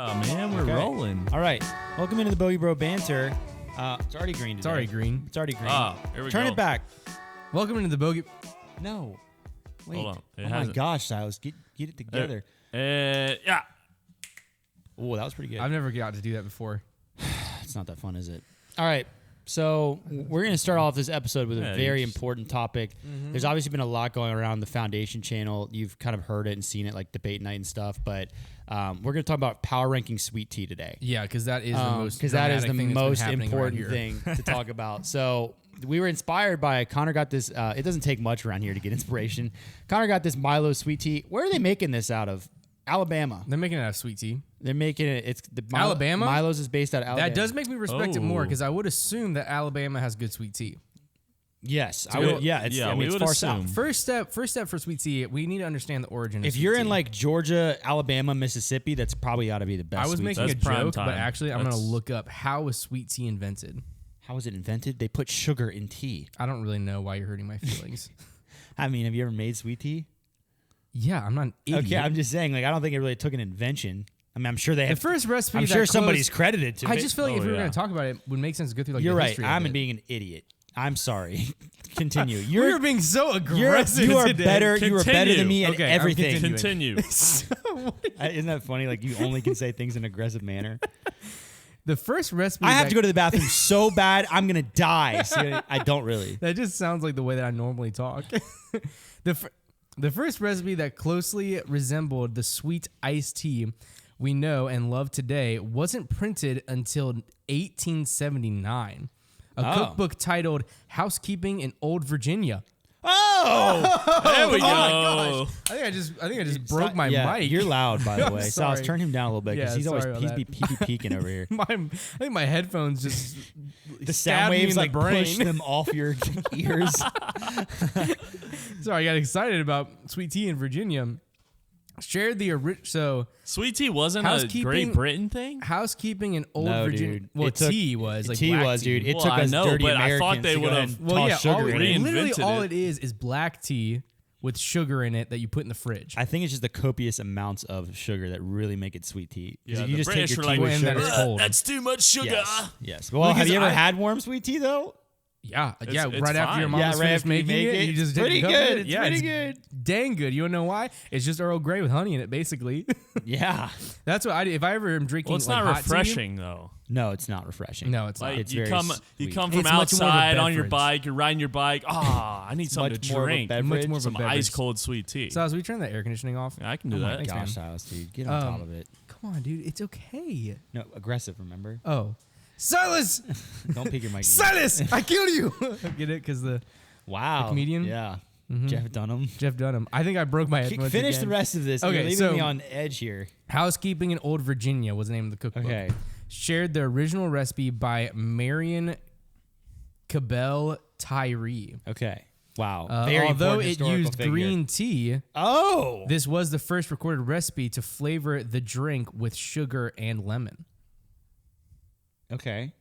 Yeah, man, we're rolling. All right. Welcome into the Bogey Bro Banter. It's already green today. It's already green. It's already green. Here we go. Turn it back. Welcome into the Bogey. No. Wait. Hold on. Oh my gosh, Silas. Get it together. Yeah. Oh, that was pretty good. I've never got to do that before. It's not that fun, is it? All right. So we're going to start off this episode with a very important topic. Mm-hmm. There's obviously been a lot going around the Foundation channel. You've kind of heard it and seen it, like debate night and stuff. But we're going to talk about power ranking sweet tea today. Yeah, because that is the most important thing to talk about. So we were inspired by Konner got this. It doesn't take much around here to get inspiration. Konner got this Milo sweet tea. Where are they making this out of? Alabama. They're making it out of sweet tea. They're making it. It's the Alabama. Milo's is based out of Alabama. That does make me respect it more because I would assume that Alabama has good sweet tea. Yes, I would. Yeah, it's, I mean, it's far south. First step for sweet tea, we need to understand the origin. If you're in like Georgia, Alabama, Mississippi, that's probably ought to be the best. I was making a joke, but actually, I'm going to look up how was sweet tea invented. How was it invented? They put sugar in tea. I don't really know why you're hurting my feelings. I mean, have you ever made sweet tea? Yeah, I'm not an idiot. Okay, I'm just saying, like, I don't think it really took an invention. I mean, I'm sure they have. The first recipe. I'm sure somebody's credited to it. I just feel like if we were going to talk about it, it would make sense to go through like You're the right. history I'm of being an idiot. I'm sorry. Continue. You're being so aggressive. You are today. better. You are better than me at everything. Continue. Isn't that funny? Like, you only can say things in an aggressive manner. The first recipe. I have to go to the bathroom so bad, I'm gonna die. See, I don't really. That just sounds like the way that I normally talk. The first recipe that closely resembled the sweet iced tea we know and love today wasn't printed until 1879. A cookbook titled "Housekeeping in Old Virginia." Oh, there we go. I think I just broke my mic. You're loud, by the way. Sorry. Silas, turn him down a little bit because he's be peeking over here. I think my headphones just the sound waves like push them off your ears. Sorry, I got excited about sweet tea in Virginia. Shared the original. Sweet tea wasn't a Great Britain thing? Housekeeping in Old Virginia. Dude. Well, tea was. Like tea black was, tea. dude. It took us dirty but Americans I thought they would have sugar in it. Literally all it is black tea with sugar in it that you put in the fridge. I think it's just the copious amounts of sugar that really make it sweet tea. Yeah, you just take your tea like, with sugar. That's too much sugar. Yes. Well, have you ever had warm sweet tea, though? Yeah, it's right after your mom was finished making it, you just pretty good. It's pretty good. Dang good. You wanna know why? It's just Earl Grey with honey in it, basically. Yeah, that's what I do. If I ever am drinking, well, it's like, not refreshing though. No, it's not refreshing. No, it's like, not. It's you come from it's outside on your bike. You're riding your bike. I need something to drink. Much more of a some ice cold sweet tea. So, as we turn that air conditioning off, yeah, I can do that. Thanks, gosh, Silas, dude, get on top of it. Come on, dude, it's okay. No, aggressive. Remember? Oh. Silas! Don't pick your mic. Silas! I killed you! Get it? Because the comedian? Yeah. Mm-hmm. Jeff Dunham. I think I broke my headphones Finish again. the rest of this. Okay, You're leaving me on edge here. Housekeeping in Old Virginia was the name of the cookbook. Okay. Shared the original recipe by Marion Cabell Tyree. Okay. Wow. Although it used green tea, this was the first recorded recipe to flavor the drink with sugar and lemon. Okay.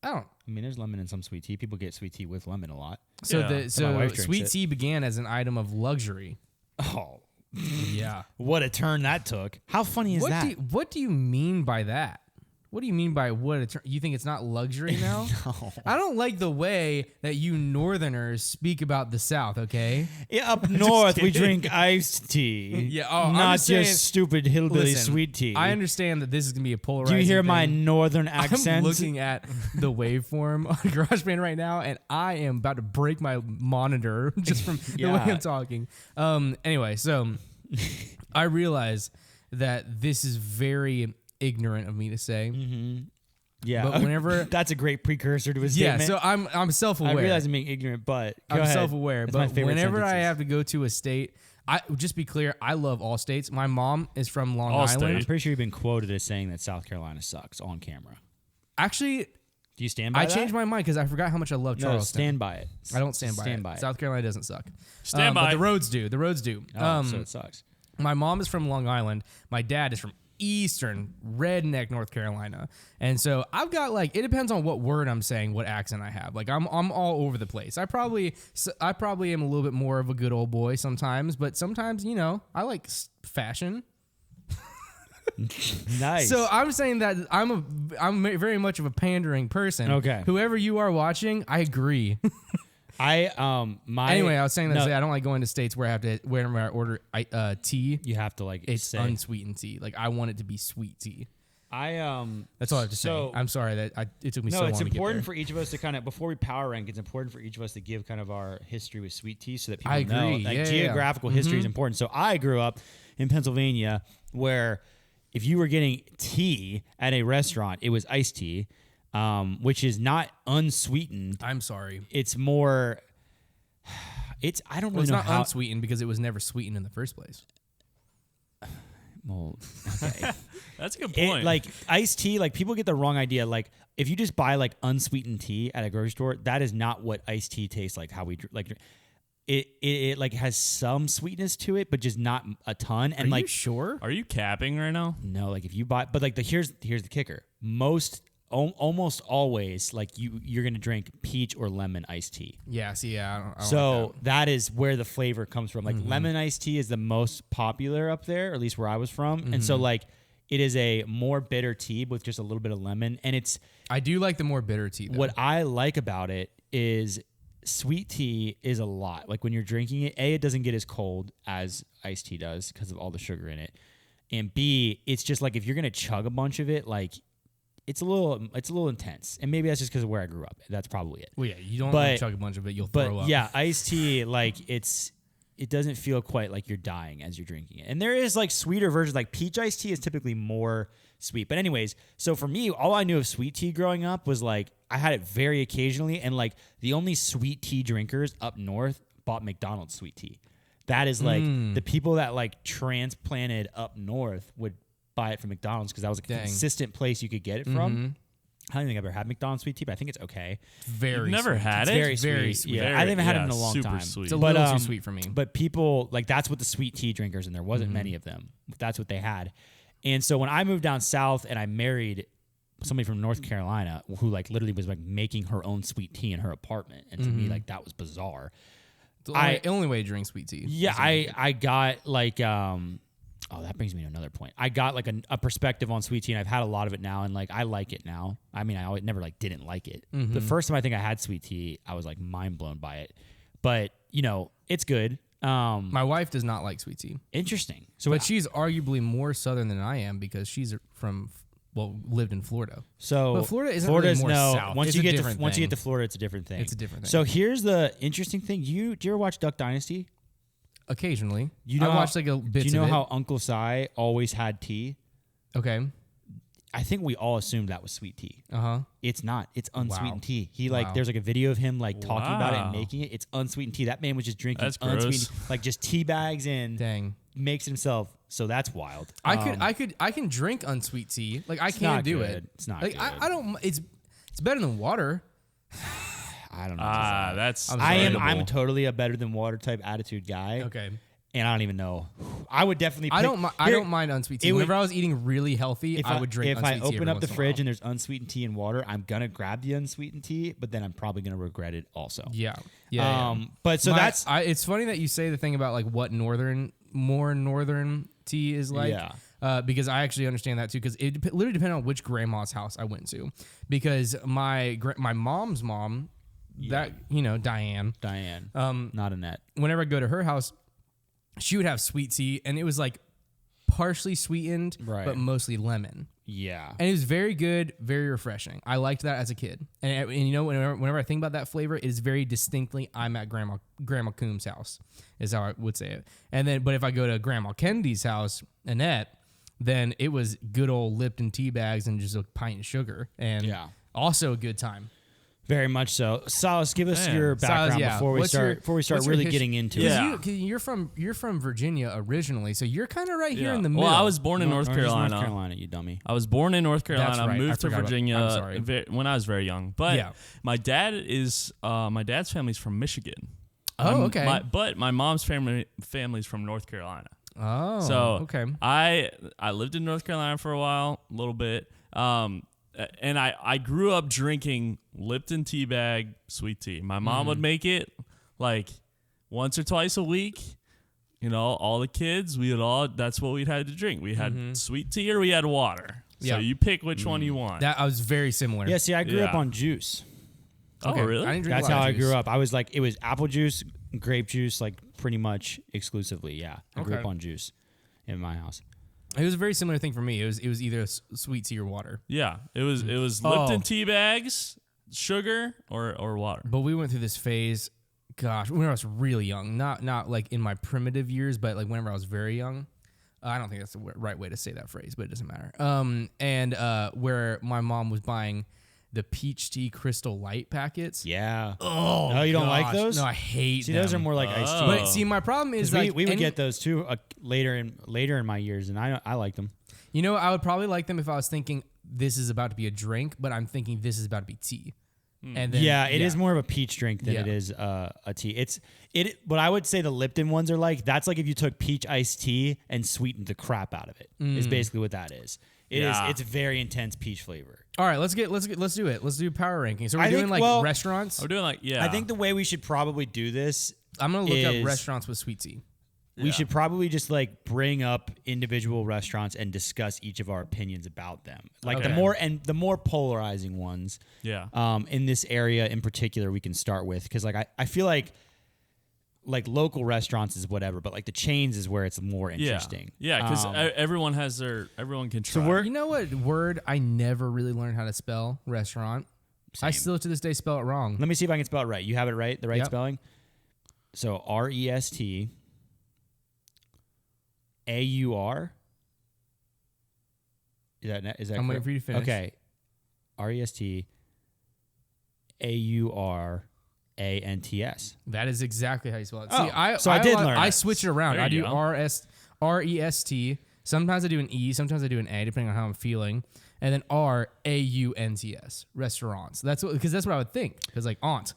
I mean, there's lemon in some sweet tea. People get sweet tea with lemon a lot. So sweet tea began as an item of luxury. Oh. Yeah. What a turn that took. How funny is that? What do you mean by that? What do you mean by what a turn? You think it's not luxury now? No. I don't like the way that you Northerners speak about the South, okay? Yeah, up north, we drink iced tea. Yeah, not just stupid hillbilly sweet tea. I understand that this is going to be a polarizing Do you hear thing. my Northern accent? I'm looking at the waveform on GarageBand right now, and I am about to break my monitor just from the way I'm talking. Anyway, so I realize that this is very ignorant of me to say. Mm-hmm. Yeah, but whenever that's a great precursor to his statement. Yeah, so I'm self-aware. I realize I'm being ignorant, but I'm self-aware. But whenever sentences. I have to go to a state, just be clear, I love all states. My mom is from Long Island. I'm pretty sure you've been quoted as saying that South Carolina sucks on camera. Actually, do you stand by that? I changed my mind because I forgot how much I love Charleston. No, stand by it. I don't stand by it. South Carolina doesn't suck. Stand by it. But the roads do. So it sucks. My mom is from Long Island. My dad is from Eastern redneck North Carolina, and so I've got like, it depends on what word I'm saying, what accent I have. Like I'm all over the place. I probably am a little bit more of a good old boy sometimes, but sometimes I like fashion. Nice. So I'm saying that I'm very much of a pandering person. Okay. Whoever you are watching, I agree. Anyway, I was saying that to say I don't like going to states where I have to whenever I order tea. You have to it's say unsweetened tea. Like I want it to be sweet tea. That's all I have to so- say. I'm sorry that it took me so No, long it's to get important there. for each of us to kind of, before we power rank, it's important for each of us to give kind of our history with sweet tea so that people I know. agree. Like Yeah, geographical history is important. So I grew up in Pennsylvania where if you were getting tea at a restaurant, it was iced tea, which is not unsweetened. I'm sorry. It's more, I don't really It's know not how. unsweetened because it was never sweetened in the first place. Well, okay. That's a good point. Like iced tea, like people get the wrong idea. Like if you just buy like unsweetened tea at a grocery store, that is not what iced tea tastes like. How we like it like has some sweetness to it, but just not a ton. And Are like you sure? Are you capping right now? no, like if you buy, but like here's the kicker. Almost always, like you're gonna drink peach or lemon iced tea. Yeah. See, yeah. I don't So like that is where the flavor comes from. Like lemon iced tea is the most popular up there, or at least where I was from. And so like it is a more bitter tea with just a little bit of lemon. And it's I do like the more bitter tea. Though. what I like about it is sweet tea is a lot. Like when you're drinking it, A, it doesn't get as cold as iced tea does because of all the sugar in it. And B, it's just like if you're gonna chug a bunch of it, like it's a little intense. And maybe that's just because of where I grew up. That's probably it. Well, yeah, you don't But- want to chug a bunch of it, you'll throw But up. yeah, iced tea, like it doesn't feel quite like you're dying as you're drinking it. And there is like sweeter versions, like peach iced tea is typically more sweet. But anyways, so for me, all I knew of sweet tea growing up was like I had it very occasionally, and like the only sweet tea drinkers up north bought McDonald's sweet tea. That is like the people that like transplanted up north would buy it from McDonald's because that was a consistent place you could get it from. I don't think I've ever had McDonald's sweet tea, but I think it's okay. Very You've never sweet. had It's it? very Very sweet. sweet. Yeah, I haven't had it in a long super time. sweet. It's a But, little too sweet for me. But people, like, that's what the sweet tea drinkers, and there wasn't many of them. That's what they had. And so when I moved down south and I married somebody from North Carolina who, like, literally was, like, making her own sweet tea in her apartment. And to me, like, that was bizarre. The only way to drink sweet tea. Yeah, I got, like, oh, that brings me to another point. I got, like, a perspective on sweet tea, and I've had a lot of it now, and, like, I like it now. I mean, I always, never, like, didn't like it. The first time I think I had sweet tea, I was, like, mind blown by it. But, you know, it's good. My wife does not like sweet tea. Interesting. So, But she's arguably more southern than I am because she's lived in Florida. but Florida isn't really more south. Once It's you a get to different once you thing. get to Florida, it's a different thing. It's a different thing. So here's the interesting thing. Do you ever watch Duck Dynasty? Occasionally. You know I watched like a bit Do you know of it. how Uncle Si always had tea? Okay. I think we all assumed that was sweet tea. Uh-huh. It's not. It's unsweetened Wow. tea. He Wow. there's like a video of him like talking about it and Wow. making it. It's unsweetened tea. That man was just drinking That's gross. unsweetened, like just tea bags in, Dang. makes it himself. So that's wild. I can drink unsweet tea. Like I can not do good. it. It's not like good. I don't it's better than water. I don't know. That's I'm debatable. totally a better than water type attitude guy. Okay. And I don't even know. I would definitely. I pick- don't mind unsweet tea. it would- Whenever I was eating really healthy, I would drink If unsweet I tea every open up the once in a fridge while. and there's unsweetened tea and water, I'm gonna grab the unsweetened tea, but then I'm probably gonna regret it also. Yeah. Yeah. But so that's it's funny that you say the thing about like what more northern tea is like. Yeah. Because I actually understand that too. Because it literally depends on which grandma's house I went to. Because my mom's mom, Diane. not Annette. Whenever I go to her house, she would have sweet tea, and it was like partially sweetened, Right. but mostly lemon. Yeah. And it was very good, very refreshing. I liked that as a kid. And you know, whenever I think about that flavor, it is very distinctly I'm at Grandma Coombs' house, is how I would say it. And then, but if I go to Grandma Kennedy's house, Annette, then it was good old Lipton tea bags and just a pint of sugar, and Yeah. also a good time. Very much so. Silas, give us Man. your background Silas, yeah. before we What's start. your- Before we start what's your really his- getting into it. Yeah. 'Cause you're from Virginia originally, so you're kind of right here Yeah. in the middle. Well, I was born in North Carolina. North Carolina, you dummy. I was born in North Carolina. That's right. I I moved to forgot about- Virginia I'm sorry. when I was very young. But Yeah. my dad's family's from Michigan. Oh, okay. But my mom's family's from North Carolina. Oh, So okay. I lived in North Carolina for a while, a little bit. And I grew up drinking Lipton tea bag sweet tea. My mom would make it like once or twice a week. all the kids, that's what we'd had to drink. We had sweet tea or we had water. So Yeah. you pick which one you want. That I was very similar. Yeah, see, I grew up Yeah. on juice. Oh, really? I didn't drink That's a lot how of I juice. grew up. I was like, it was apple juice, grape juice, like pretty much exclusively. Yeah, I grew Okay. up on juice in my house. It was a very similar thing for me. It was either sweet tea or water. Yeah. It was Oh. Lipton tea bags, sugar, or water. But we went through this phase, gosh, when I was really young. Not like in my primitive years, but like whenever I was very young. I don't think that's the right way to say that phrase, but it doesn't matter. Where my mom was buying the peach tea Crystal Light packets. Yeah. Oh, No, you don't like gosh. those? No, I hate See, them. those are more like iced tea. But see, my problem is we like would get those too later in my years, and I liked them. You know, I would probably like them if I was thinking this is about to be a drink, but I'm thinking this is about to be tea. And then, It is more of a peach drink than Yeah. it is a tea. What I would say the Lipton ones are like. That's like if you took peach iced tea and sweetened the crap out of it. Is basically what that is. It's very intense peach flavor. All right, let's do it. Let's do power ranking. So we're I doing think, like restaurants. We're doing I think the way we should probably do this, I'm gonna look is- up restaurants with sweet tea. we should probably just like bring up individual restaurants and discuss each of our opinions about them. Like Okay. the more polarizing ones. Yeah. In this area in particular, we can start with because like I feel like local restaurants is whatever, but like the chains is where it's more interesting. Yeah, because everyone can try. You know what word I never really learned how to spell? Restaurant. I still to this day spell it wrong. Let me see if I can spell it right. You have it right, the right Yep. spelling. So REST AUR. Is that I'm waiting correct? for you to finish. Okay. REST AURANTS. That is exactly how you spell it. Oh, See, so I did learn I it. switch it around. There I do you go. REST. Sometimes I do an E. Sometimes I do an A, depending on how I'm feeling. And then RAUNTS. Restaurants. That's what I would think. Because like aunt.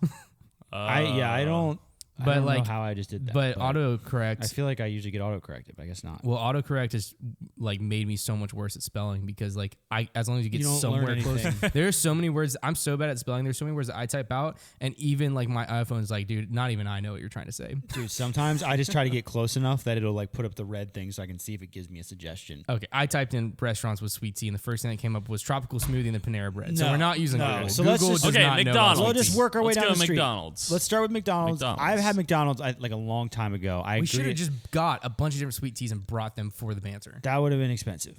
I don't But know like how I just did that. But autocorrect. I feel like I usually get autocorrected, but I guess not. Well, autocorrect has like made me so much worse at spelling because like as long as you get You don't learn somewhere close, anything. there's so many words. I'm so bad at spelling. There's so many words that I type out, and even like my iPhone's like, dude, not even I know what you're trying to say. Dude, sometimes I just try to get close enough that it'll like put up the red thing so I can see if it gives me a suggestion. Okay, I typed in restaurants with sweet tea, and the first thing that came up was tropical smoothie and the Panera bread. So No, we're not using no. Google. So Google let's just- does Okay, not know McDonald's. about We'll sweet just tea. work our way Let's down go the street. McDonald's. Let's start with McDonald's. McDonald's. I've had McDonald's like a long time ago. I We agree. should have just got a bunch of different sweet teas and brought them for the banter. That would have been expensive.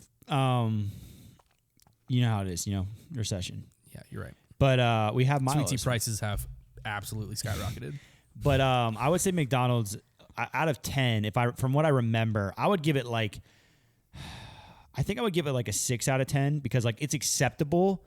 You know how it is. Recession. Yeah, you're right. But we have Sweet tea Milo's. prices have absolutely skyrocketed. But I would say McDonald's out of 10. From what I remember, I would give it like. I think I would give it like a 6 out of 10 because like it's acceptable,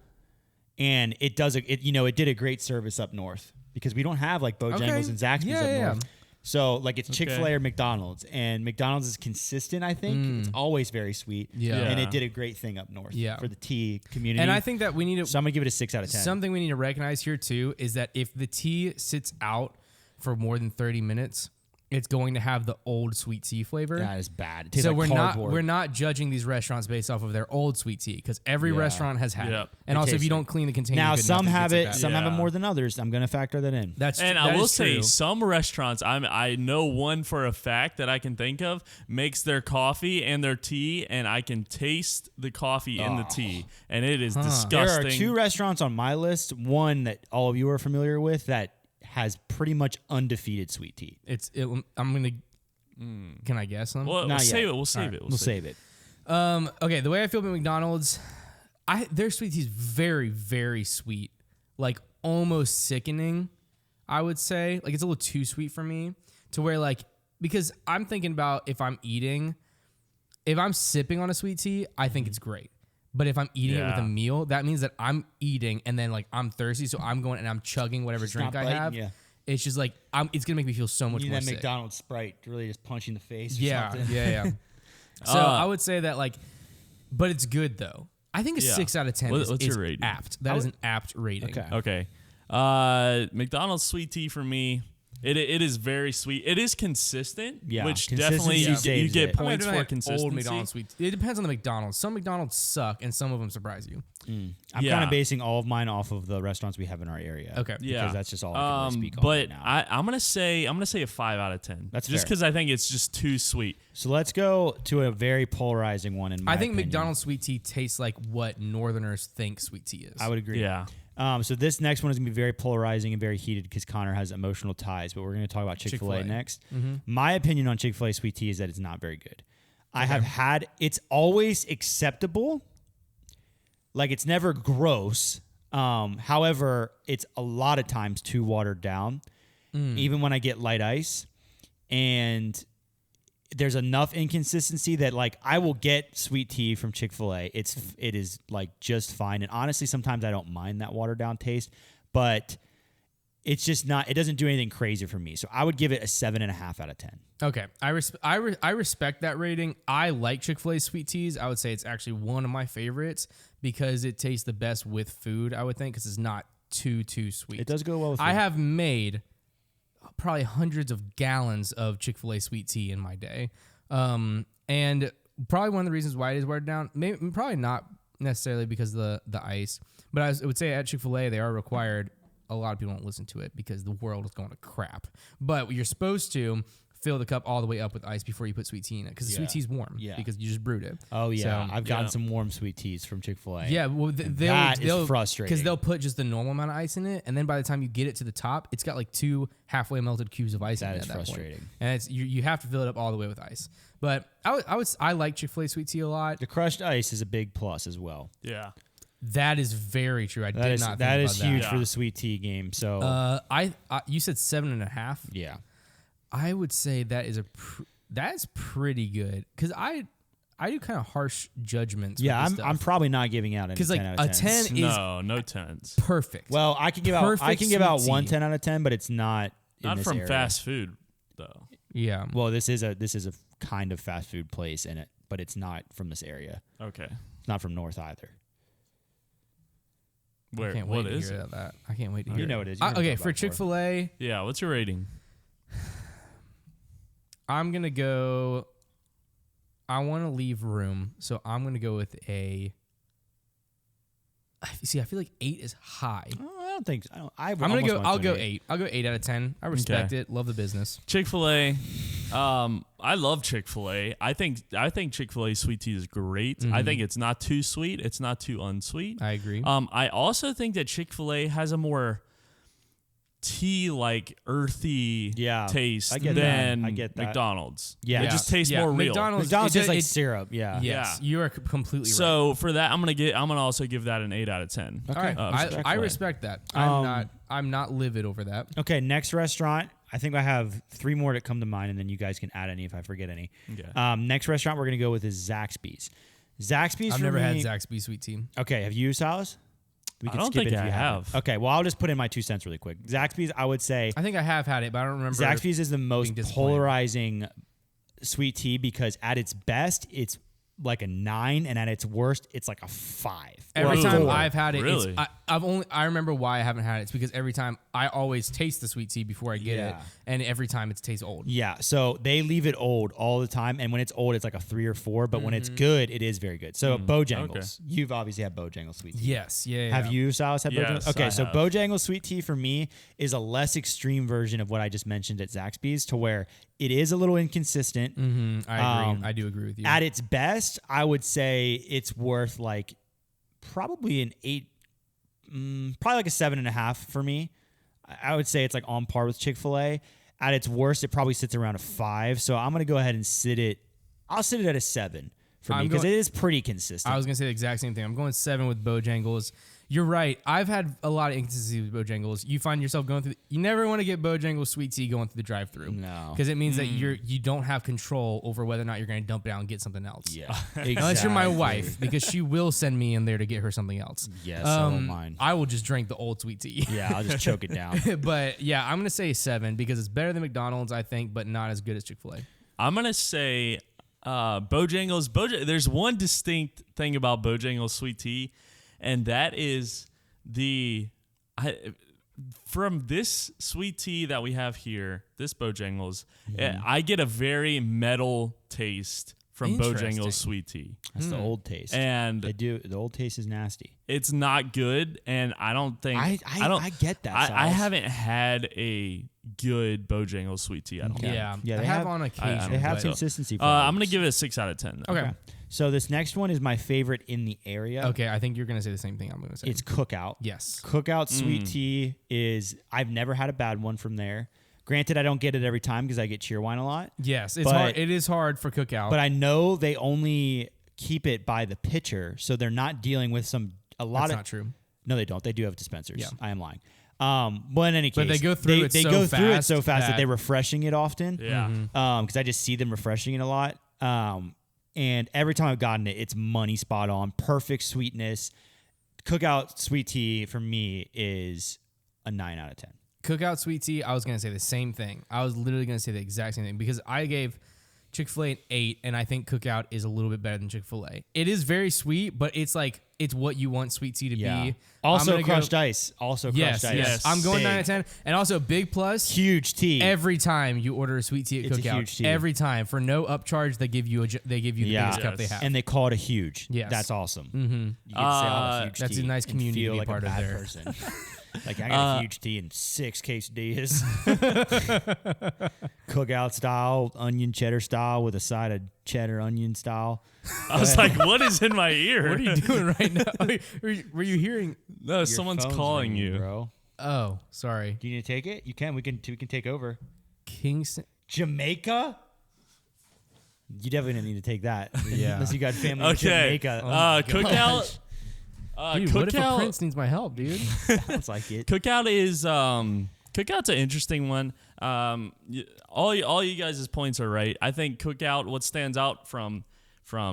and it did a great service up north because we don't have like Bojangles Okay. and Zaxby's Yeah, up yeah, north. So like it's Chick-Fil-A Okay. or McDonald's, and McDonald's is consistent. I think it's always very sweet. Yeah. and it did a great thing up north. Yeah. for the tea community. And I think that we need to so I'm gonna give it a 6 out of 10. something we need to recognize here too is that if the tea sits out for more than 30 minutes, it's going to have the old sweet tea flavor. That is bad. It tastes So like cardboard. we're not judging these restaurants based off of their old sweet tea because every Yeah. restaurant has had Yep. it. And It also, if tastes you like- don't clean the container, Now good some enough, have it's it, like that. some have it Yeah. more than others. I'm gonna factor that in. That's And that I will is say, true. some restaurants, I know one for a fact that I can think of, makes their coffee and their tea, and I can taste the coffee in the tea, and it is disgusting. There are 2 restaurants on my list. One that all of you are familiar with that has pretty much undefeated sweet tea. I'm gonna. Can I guess them? Well, we'll Not save yet. it. We'll save it. We'll save it. Okay, the way I feel about McDonald's, their sweet tea is very, very sweet, like almost sickening. I would say, like it's a little too sweet for me. To where like because I'm thinking about if I'm sipping on a sweet tea, I think it's great. But if I'm eating it with a Yeah. meal, that means that I'm eating and then like I'm thirsty, so I'm going and I'm chugging whatever drink not I biting have. ya. It's just like it's gonna make me feel so much You need more that sick. McDonald's Sprite to really just punch you in the face or Yeah, something. yeah. So I would say that like, but it's good though. I think a Yeah. 6 out of 10 What's is your rating? apt. That is an apt rating. Okay. Okay. McDonald's sweet tea for me. It is very sweet. It is consistent, which consistency definitely you get points for Old consistency. McDonald's sweet tea. It depends on the McDonald's. Some McDonald's suck, and some of them surprise you. I'm kind of basing all of mine off of the restaurants we have in our area. Okay. Because that's just all I can really speak on but right now. I'm gonna say a 5 out of 10. That's just fair. because I think it's just too sweet. So let's go to a very polarizing one in my I think opinion. McDonald's sweet tea tastes like what Northerners think sweet tea is. I would agree. Yeah. So this next one is going to be very polarizing and very heated because Konner has emotional ties, but we're going to talk about Chick-fil-A next. My opinion on Chick-fil-A sweet tea is that it's not very good. I have had, it's always acceptable. Like it's never gross. However, it's a lot of times too watered down, even when I get light ice. And there's enough inconsistency that like I will get sweet tea from Chick-fil-A. It is like just fine. And honestly, sometimes I don't mind that watered down taste, but it's just not, it doesn't do anything crazy for me. So I would give it a 7.5 out of 10. Okay. I respect that rating. I like Chick-fil-A sweet teas. I would say it's actually one of my favorites because it tastes the best with food, I would think, because it's not too sweet. It does go well with food. I have made probably hundreds of gallons of Chick-fil-A sweet tea in my day. And probably one of the reasons why it is watered down, probably not necessarily because of the ice, but I would say at Chick-fil-A, they are required. A lot of people don't listen to it because the world is going to crap. But you're supposed to fill the cup all the way up with ice before you put sweet tea in it because the sweet tea's warm because you just brewed it. Oh, yeah. So, I've gotten some warm sweet teas from Chick-fil-A. Yeah, well, that is frustrating. Because they'll put just the normal amount of ice in it, and then by the time you get it to the top, it's got like 2 halfway melted cubes of ice in it at that frustrating. point. And it's you have to fill it up all the way with ice. But I like Chick-fil-A sweet tea a lot. The crushed ice is a big plus as well. Yeah. That is very true. I did not think about that. That is huge for the sweet tea game. So you said 7.5. Yeah. I would say that is that's pretty good because I do kind of harsh judgments. Yeah, with this I'm stuff. probably not giving out any 10 like out of 10. a 10 is No 10s. perfect. Well, I can give out one 10 out of 10, but it's not Not in this from area. fast food though. Yeah. Well, this is a kind of fast food place in it, but it's not from this area. Okay. It's not from North either. Where? I can't What wait to is hear it? that. I can't wait to hear. You know what it is. Okay, for Chick-fil-A, Yeah. What's your rating? I'm gonna go. I want to leave room, so I'm gonna go with a. See, I feel like 8 is high. I don't think so. I'm gonna go. I'll go 8. I'll go 8 out of 10. I respect it. Love the business. Chick-fil-A. I love Chick-fil-A. I think Chick-fil-A sweet tea is great. I think it's not too sweet. It's not too unsweet. I agree. I also think that Chick-fil-A has a more tea-like earthy taste than I get that. McDonald's. Yeah. It just tastes more real. McDonald's tastes like syrup. Yeah. Yes, you are completely right. So for that, I'm gonna also give that an 8 out of 10. All right, I respect that. I'm not livid over that. Okay, next restaurant. I think I have 3 more that come to mind, and then you guys can add any if I forget any. Okay. Next restaurant we're gonna go with is Zaxby's. Zaxby's. I've never had Zaxby's sweet tea. Okay, have you, Silas? We I don't think I have. Okay, well, I'll just put in my 2 cents really quick. Zaxby's, I would say. I think I have had it, but I don't remember. Zaxby's is the most polarizing sweet tea because at its best, it's like a 9, and at its worst, it's like a 5. Every time I've had it, Really? I remember why I haven't had it. It's because every time I always taste the sweet tea before I get it, and every time it tastes old. Yeah, so they leave it old all the time, and when it's old, it's like a 3 or 4. But when it's good, it is very good. So Bojangles, you've obviously had Bojangle Sweet Tea. Yes, yeah. Have you, Silas, had Bojangles? Okay, I so have. Bojangle Sweet Tea for me is a less extreme version of what I just mentioned at Zaxby's, to where it is a little inconsistent. I agree. I do agree with you. At its best, I would say it's worth like probably an 8, probably like a 7.5 for me. I would say it's like on par with Chick-fil-A. At its worst, it probably sits around a 5. So I'm going to go ahead and I'll sit it at a 7 for me because it is pretty consistent. I was going to say the exact same thing. I'm going 7 with Bojangles. You're right. I've had a lot of inconsistency with Bojangles. You find yourself going through. You never want to get Bojangle Sweet Tea going through the drive-thru. No, because it means that you don't have control over whether or not you're going to dump it out and get something else. Yeah, exactly. Unless you're my wife, because she will send me in there to get her something else. Yes, so will mine. I will just drink the old sweet tea. Yeah, I'll just choke it down. But yeah, I'm gonna say 7 because it's better than McDonald's, I think, but not as good as Chick-fil-A. I'm gonna say Bojangles. There's one distinct thing about Bojangle Sweet Tea, and that is from this sweet tea that we have here, this Bojangles, I get a very metal taste from Bojangle Sweet Tea. That's the old taste. And the old taste is nasty. it's not good, and I don't think I get that. I Silas. haven't had a good Bojangle Sweet Tea. I don't think. Yeah, Yeah, I they have have- on occasion. They have but- consistency. I'm gonna problems. give it a 6 out of 10. Though. Okay. So this next one is my favorite in the area. Okay, I think you're gonna say the same thing I'm gonna say. It's Cookout. yes. Cookout Sweet Tea is. I've never had a bad one from there. Granted, I don't get it every time because I get Cheerwine a lot. Yes, it's But- hard. It is hard for Cookout. But I know they only keep it by the pitcher, so they're not dealing with a lot That's of. not true. No, they don't. They do have dispensers. Yeah. I am lying. But in any case, But they go through it they so go through it fast so fast that that- they're refreshing it often. Yeah. Because I just see them refreshing it a lot. And every time I've gotten it, it's money spot on, perfect sweetness. Cookout Sweet Tea for me is a 9 out of 10. Cookout Sweet Tea, I was going to say the same thing. I was literally going to say the exact same thing because I gave Chick-fil-A an 8, and I think Cookout is a little bit better than Chick-fil-A. It is very sweet, but it's like, it's what you want sweet tea to be. Also I'm gonna crushed ice. Also Yes, crushed ice. yes. I'm going Big. 9 out of 10. And also, big plus, Huge tea. every time you order a sweet tea at It's a Cookout, huge tea. every time, for no upcharge, they give you the biggest cup they Yes. have. And they call it a huge. Yes. That's awesome. Mm-hmm. You get to say, "Oh, huge That's a tea," nice and community feel to be like part a of bad there. person. Like, I got a huge tea and 6 quesadillas. Cookout style, onion cheddar style with a side of cheddar onion style. I was like, what is in my ear? What are you doing right now? Were you hearing? No, Your someone's phone's calling ringing, you. bro. Oh, sorry. Do you need to take it? You can. We can take over. Kingston. Jamaica? You definitely didn't need to take that. Yeah. Unless you got family in Okay. Jamaica. Cookout. Dude, what if a Cookout. prince needs my help, dude? Sounds like it. Cookout is Cookout's an interesting one. All you guys' points are right. I think Cookout. What stands out from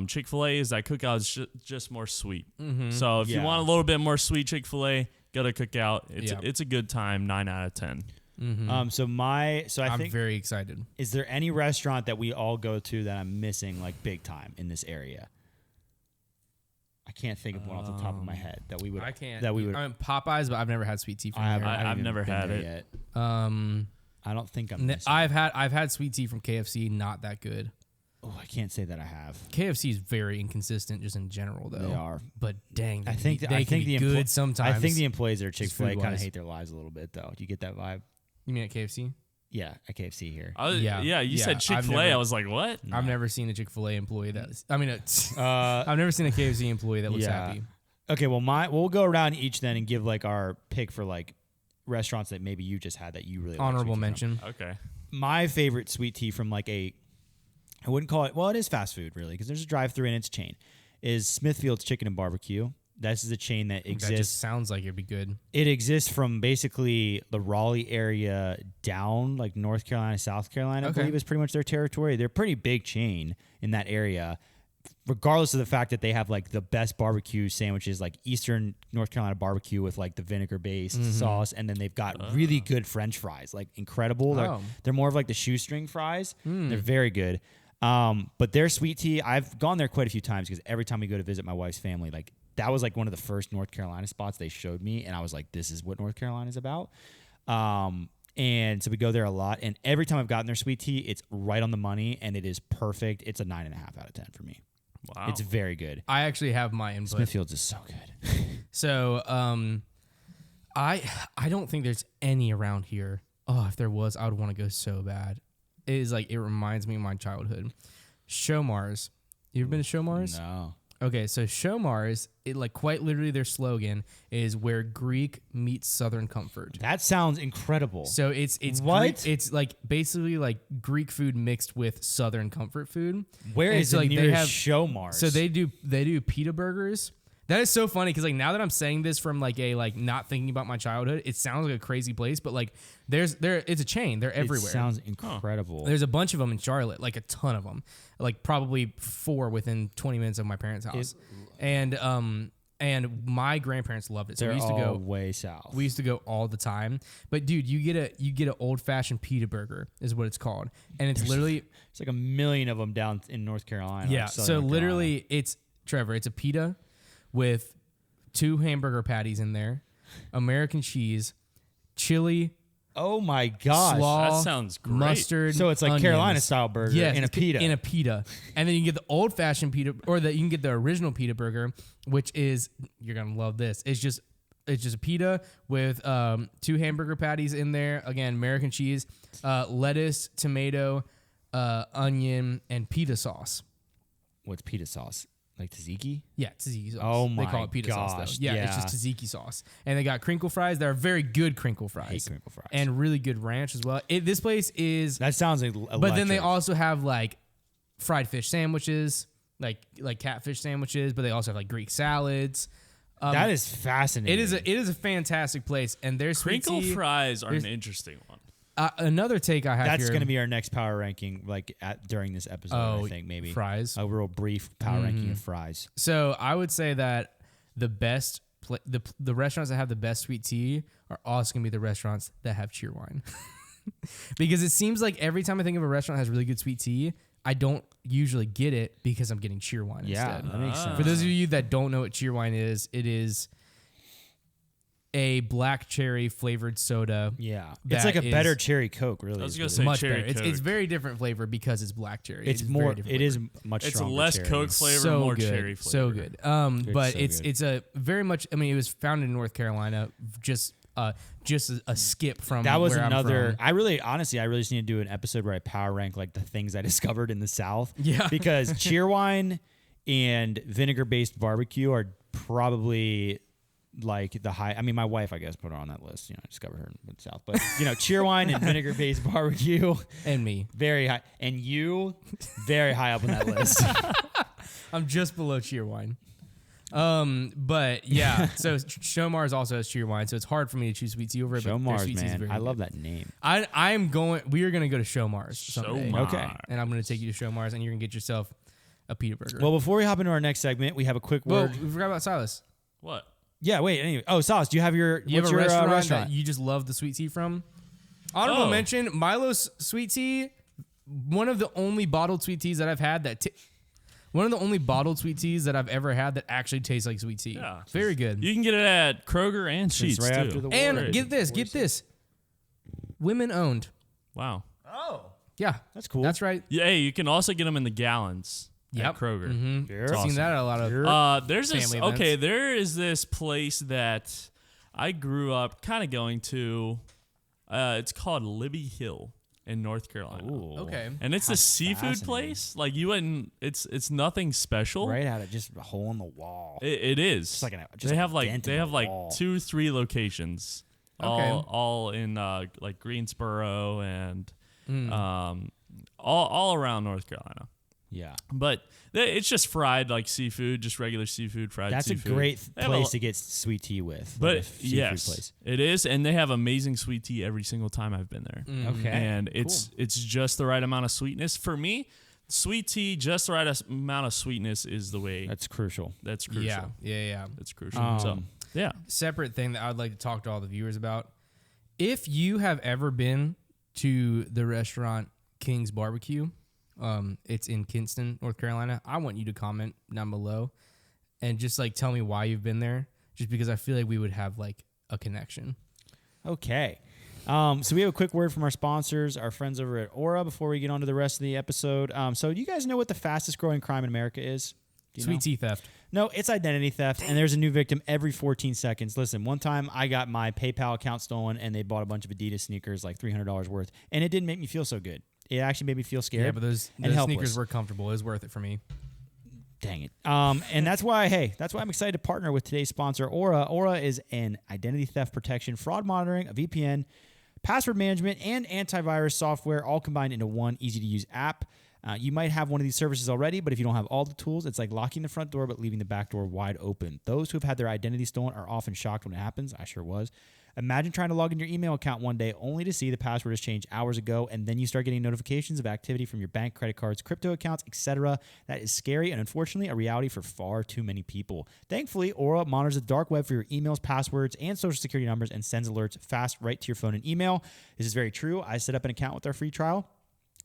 Chick-fil-A is that Cookout is just more sweet. So if you Yeah. want a little bit more sweet Chick-fil-A, go to Cookout. Yeah. It's a good time. 9 out of 10. So I I'm think, very excited. is there any restaurant that we all go to that I'm missing like big time in this area? I can't think of one off the top of my head that we would. I can't. That we would. I mean, Popeyes, but I've never had sweet tea from there. I've even never been had there it. yet. Um, I don't think I'm. n- Missing. I've had sweet tea from KFC. Not that good. Oh, I can't say that I have. KFC is very inconsistent, just in general, though. They are. But dang, I think. they I can think be the good sometimes. I think the employees at Chick-fil-A kind of food-wise. hate their lives a little bit, though. Do you get that vibe? You mean at KFC? Yeah, at KFC here. Yeah. You Yeah, said I've Chick-fil-A. never- I was like, what? I've never seen a Chick-fil-A employee that. I mean, Uh, I've never seen a KFC employee that looks yeah. happy. Okay, well, we'll go around each then and give like our pick for like restaurants that maybe you just had that you really like Honorable sweet tea mention. Okay. from. My favorite sweet tea from like I wouldn't call it. Well, it is fast food really because there's a drive-through and it's a chain. Is Smithfield's Chicken and Barbecue. This is a chain that That exists. just sounds like it'd be good. It exists from basically the Raleigh area down, like North Carolina, South Carolina. I Okay. believe is pretty much their territory. They're a pretty big chain in that area, regardless of the fact that they have like the best barbecue sandwiches, like Eastern North Carolina barbecue with like the vinegar-based sauce, and then they've got really good French fries, like incredible. Oh. They're more of like the shoestring fries. They're very good. But their sweet tea, I've gone there quite a few times because every time we go to visit my wife's family, like that was like one of the first North Carolina spots they showed me, and I was like, this is what North Carolina is about. And so we go there a lot, and every time I've gotten their sweet tea, it's right on the money, and it is perfect. It's a 9.5 out of 10 for me. Wow. It's very good. I actually have my input. Smithfield's is so good. So, I don't think there's any around here. Oh, if there was, I would want to go so bad. It is like it reminds me of my childhood. Shomars. You ever been to Shomars? No. Okay, so Shomars, it like quite literally their slogan is where Greek meets Southern comfort. That sounds incredible. So it's What? Greek, it's like basically like Greek food mixed with Southern comfort food. Where And is so, the like, they nearest have- show, Mars? So they do pita burgers. That is so funny because like now that I'm saying this from like a like not thinking about my childhood, it sounds like a crazy place, but like it's a chain. They're everywhere. It sounds incredible. There's a bunch of them in Charlotte, like a ton of them, like probably 4 within 20 minutes of my parents' house. And my grandparents loved it. So They're we used to all go way south. We used to go all the time. But dude, you get an old fashioned pita burger is what it's called, and it's literally It's like a million of them down in North Carolina. yeah. like So Southern literally, it's Trevor. It's a pita with 2 hamburger patties in there, American cheese, chili, Oh my gosh. slaw, That sounds great. mustard. So it's like onions. Carolina style burger Yes, in a it's pita. In a pita. And then you can get the old fashioned pita, or you can get the original pita burger, which is, you're going to love this. It's just a pita with 2 hamburger patties in there. Again, American cheese, lettuce, tomato, onion, and pita sauce. What's pita sauce? Like tzatziki? Yeah, tzatziki sauce. Oh They call my it pita sauce gosh, though. Yeah, it's yeah. just tzatziki sauce. And they got crinkle fries. They're very good crinkle fries. I hate crinkle fries. And really good ranch as well. This place is, That sounds like but then they also have like fried fish sandwiches, like catfish sandwiches, but they also have like Greek salads. that is fascinating. It is a fantastic place, and their sweet Crinkle tea. fries are an interesting one. Another take I have That's here. going to be our next power ranking, like during this episode. I think maybe fries. a real brief power ranking of fries. So I would say that the best the restaurants that have the best sweet tea are also going to be the restaurants that have cheerwine. Because it seems like every time I think of a restaurant that has really good sweet tea, I don't usually get it because I'm getting cheerwine Yeah, instead. that makes sense. For those of you that don't know what cheerwine is, it is a black cherry flavored soda. Yeah, that it's like a is better cherry Coke. Really, I was is gonna what it say is. much cherry better. It's Coke. very different flavor because it's black cherry. It's very more. different It is flavor. much. It's stronger less cherry. Coke flavor, so more good. cherry flavor. So good. But so it's good. it's a very much. I mean, it was founded in North Carolina. Just a skip from That was where I'm another. from. I really just need to do an episode where I power rank like the things I discovered in the South. Yeah. because cheerwine and vinegar based barbecue are probably like the high. I mean, my wife, I guess, put her on that list. I discovered her in the South, but cheerwine and vinegar based barbecue, And me. very high, and you, very high up on that list. I'm just below Cheerwine. But yeah, so Shomar's also has Cheerwine, so it's hard for me to choose sweet tea over it. Show but their Mars, sweet tea is man. very I love good. that name. We are gonna go to Shomar's someday. Shomar. Okay. And I'm gonna take you to Shomar's, and you're gonna get yourself a pita burger. Well, before we hop into our next segment, we have a quick Well, word. we forgot about Silas. What? Yeah, wait. Anyway, Silas, do you have your You have what's a your restaurant, restaurant? that you just love the sweet tea from? Honorable Oh. mention, Milo's sweet tea. One of the only bottled sweet teas that I've had one of the only bottled sweet teas that I've ever had that actually tastes like sweet tea. Yeah. Very good. You can get it at Kroger and Sheetz right too. after the And Word. get this. Women owned. Wow. Yeah. That's cool. That's right. Yeah, hey, you can also get them in the gallons Yep. at Kroger. Mm-hmm. Sure. I've Awesome. seen that at a lot of There's this. Family Okay, events. there is this place that I grew up kind of going to. It's called Libby Hill in North Carolina. Ooh. Okay. And it's a That's seafood fascinating. place. Like you wouldn't. It's nothing special. Right out of just a hole in the wall. It is. Just like they a have like dent in they the have like wall. 2-3 locations. Okay. All in like Greensboro and Hmm. all around North Carolina. Yeah. But it's just fried like seafood, just regular seafood, fried That's seafood. a great They have place to get sweet tea with. But like a seafood yes, place. it is, and they have amazing sweet tea every single time I've been there. Okay. And it's just the right amount of sweetness for me. Sweet tea, just the right amount of sweetness is the way. That's crucial. That's crucial. Yeah. That's crucial. So yeah, Separate thing that I'd like to talk to all the viewers about. If you have ever been to the restaurant King's Barbecue, it's in Kinston, North Carolina, I want you to comment down below and just like tell me why you've been there, just because I feel like we would have like a connection. Okay. So we have a quick word from our sponsors, our friends over at Aura, before we get on to the rest of the episode. So do you guys know what the fastest growing crime in America is? Do you know? Sweet tea theft. No, it's identity theft, and there's a new victim every 14 seconds. Listen, one time I got my PayPal account stolen, and they bought a bunch of Adidas sneakers, like $300 worth, and it didn't make me feel so good. It actually made me feel scared. Yeah, but those and helpless. sneakers were comfortable. It was worth it for me. Dang it. And that's why I'm excited to partner with today's sponsor, Aura. Aura is an identity theft protection, fraud monitoring, a VPN, password management, and antivirus software all combined into one easy-to-use app. You might have one of these services already, but if you don't have all the tools, it's like locking the front door but leaving the back door wide open. Those who have had their identity stolen are often shocked when it happens. I sure was. Imagine trying to log in your email account one day only to see the password has changed hours ago, and then you start getting notifications of activity from your bank, credit cards, crypto accounts, etc. That is scary and unfortunately a reality for far too many people. Thankfully, Aura monitors the dark web for your emails, passwords, and social security numbers and sends alerts fast right to your phone and email. This is very true. I set up an account with our free trial.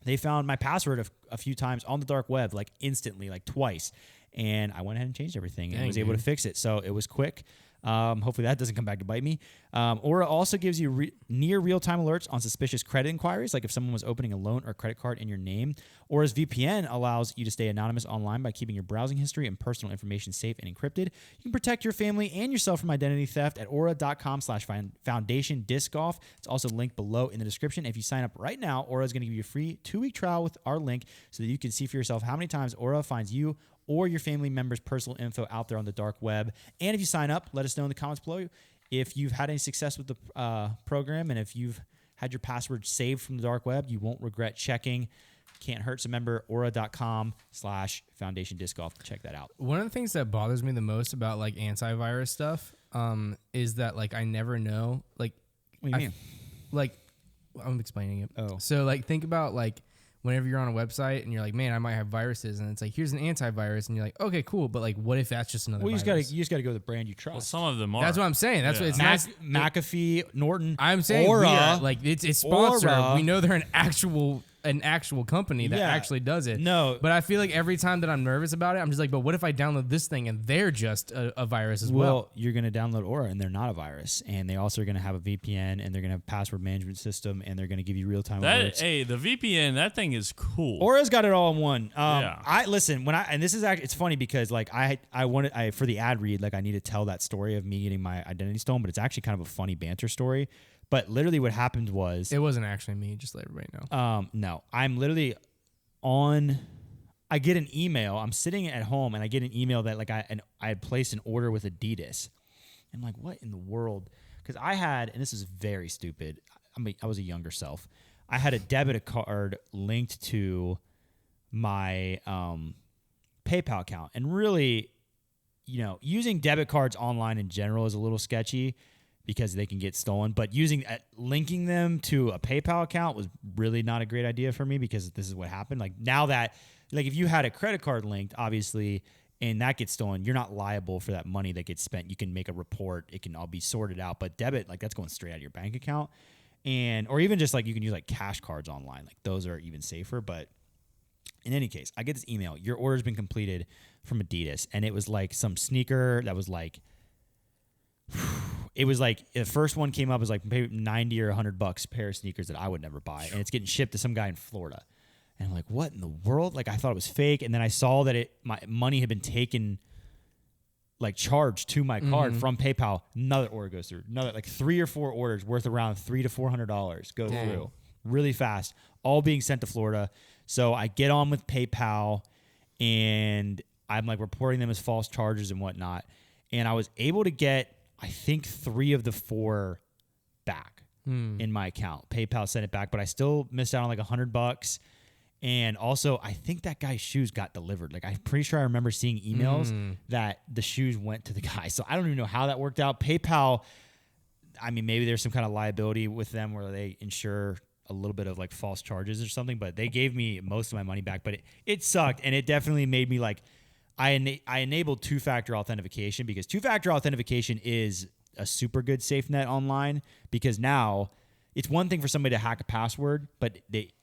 They found my password a few times on the dark web, like instantly, like twice. And I went ahead and changed everything and was able to fix it. So it was quick. Hopefully that doesn't come back to bite me. Aura also gives you near real-time alerts on suspicious credit inquiries, like if someone was opening a loan or credit card in your name. Aura's VPN allows you to stay anonymous online by keeping your browsing history and personal information safe and encrypted. You can protect your family and yourself from identity theft at aura.com/foundation disc golf. It's also linked below in the description. If you sign up right now, Aura is going to give you a free 2-week trial with our link so that you can see for yourself how many times Aura finds you or your family members' personal info out there on the dark web. And if you sign up, let us know in the comments below if you've had any success with the program, and if you've had your password saved from the dark web, you won't regret checking. Can't hurt. So remember, aura.com/foundation disc golf. Check that out. One of the things that bothers me the most about like antivirus stuff is that like I never know like What do you mean? Like I'm explaining it. Oh. So like think about like whenever you're on a website and you're like, man, I might have viruses, and it's like, here's an antivirus, and you're like, okay, cool, but like, what if that's just another? Well, you virus? just gotta go with the brand you trust. Well, some of them are. That's what I'm saying. That's what it's nice. McAfee, Norton. I'm saying Aura, we are, like it's sponsored. Aura. We know they're an actual company that actually does it. No. But I feel like every time that I'm nervous about it, I'm just like, but what if I download this thing and they're just a virus as well? Well, you're going to download Aura, and they're not a virus. And they also are going to have a VPN, and they're going to have a password management system, and they're going to give you real-time alerts. Hey, the VPN, that thing is cool. Aura's got it all in one. Yeah. I listen and this is actually, it's funny because like I wanted for the ad read, like I need to tell that story of me getting my identity stolen, but it's actually kind of a funny banter story. But literally what happened was it wasn't actually me, just let everybody know. No, I'm literally I get an email. I'm sitting at home and I get an email that like I had placed an order with Adidas. I'm like, what in the world? Because I had, and this is very stupid. I was a younger self. I had a debit card linked to my PayPal account, and really, using debit cards online in general is a little sketchy because they can get stolen. But linking them to a PayPal account was really not a great idea for me, because this is what happened. Like now that, like if you had a credit card linked, obviously, and that gets stolen, you're not liable for that money that gets spent. You can make a report. It can all be sorted out. But debit, like that's going straight out of your bank account. Or even just like you can use like cash cards online. Like those are even safer. But in any case, I get this email. Your order's been completed from Adidas. And it was like some sneaker that was like, it was like the first one came up as like maybe $90 or $100 pair of sneakers that I would never buy, and it's getting shipped to some guy in Florida. And I'm like, what in the world? Like I thought it was fake, and then I saw that my money had been taken, like charged to my card from PayPal. Another order goes through. Another like 3 or 4 orders worth around $300 to $400 go through really fast, all being sent to Florida. So I get on with PayPal, and I'm like reporting them as false charges and whatnot. And I was able to get, I think 3 of the 4 back in my account. PayPal sent it back, but I still missed out on like $100. And also, I think that guy's shoes got delivered. Like I'm pretty sure I remember seeing emails that the shoes went to the guy. So I don't even know how that worked out. PayPal, I mean, maybe there's some kind of liability with them where they insure a little bit of like false charges or something. But they gave me most of my money back. But it sucked, and it definitely made me like. I enabled 2-factor authentication, because 2-factor authentication is a super good safe net online, because now it's one thing for somebody to hack a password, but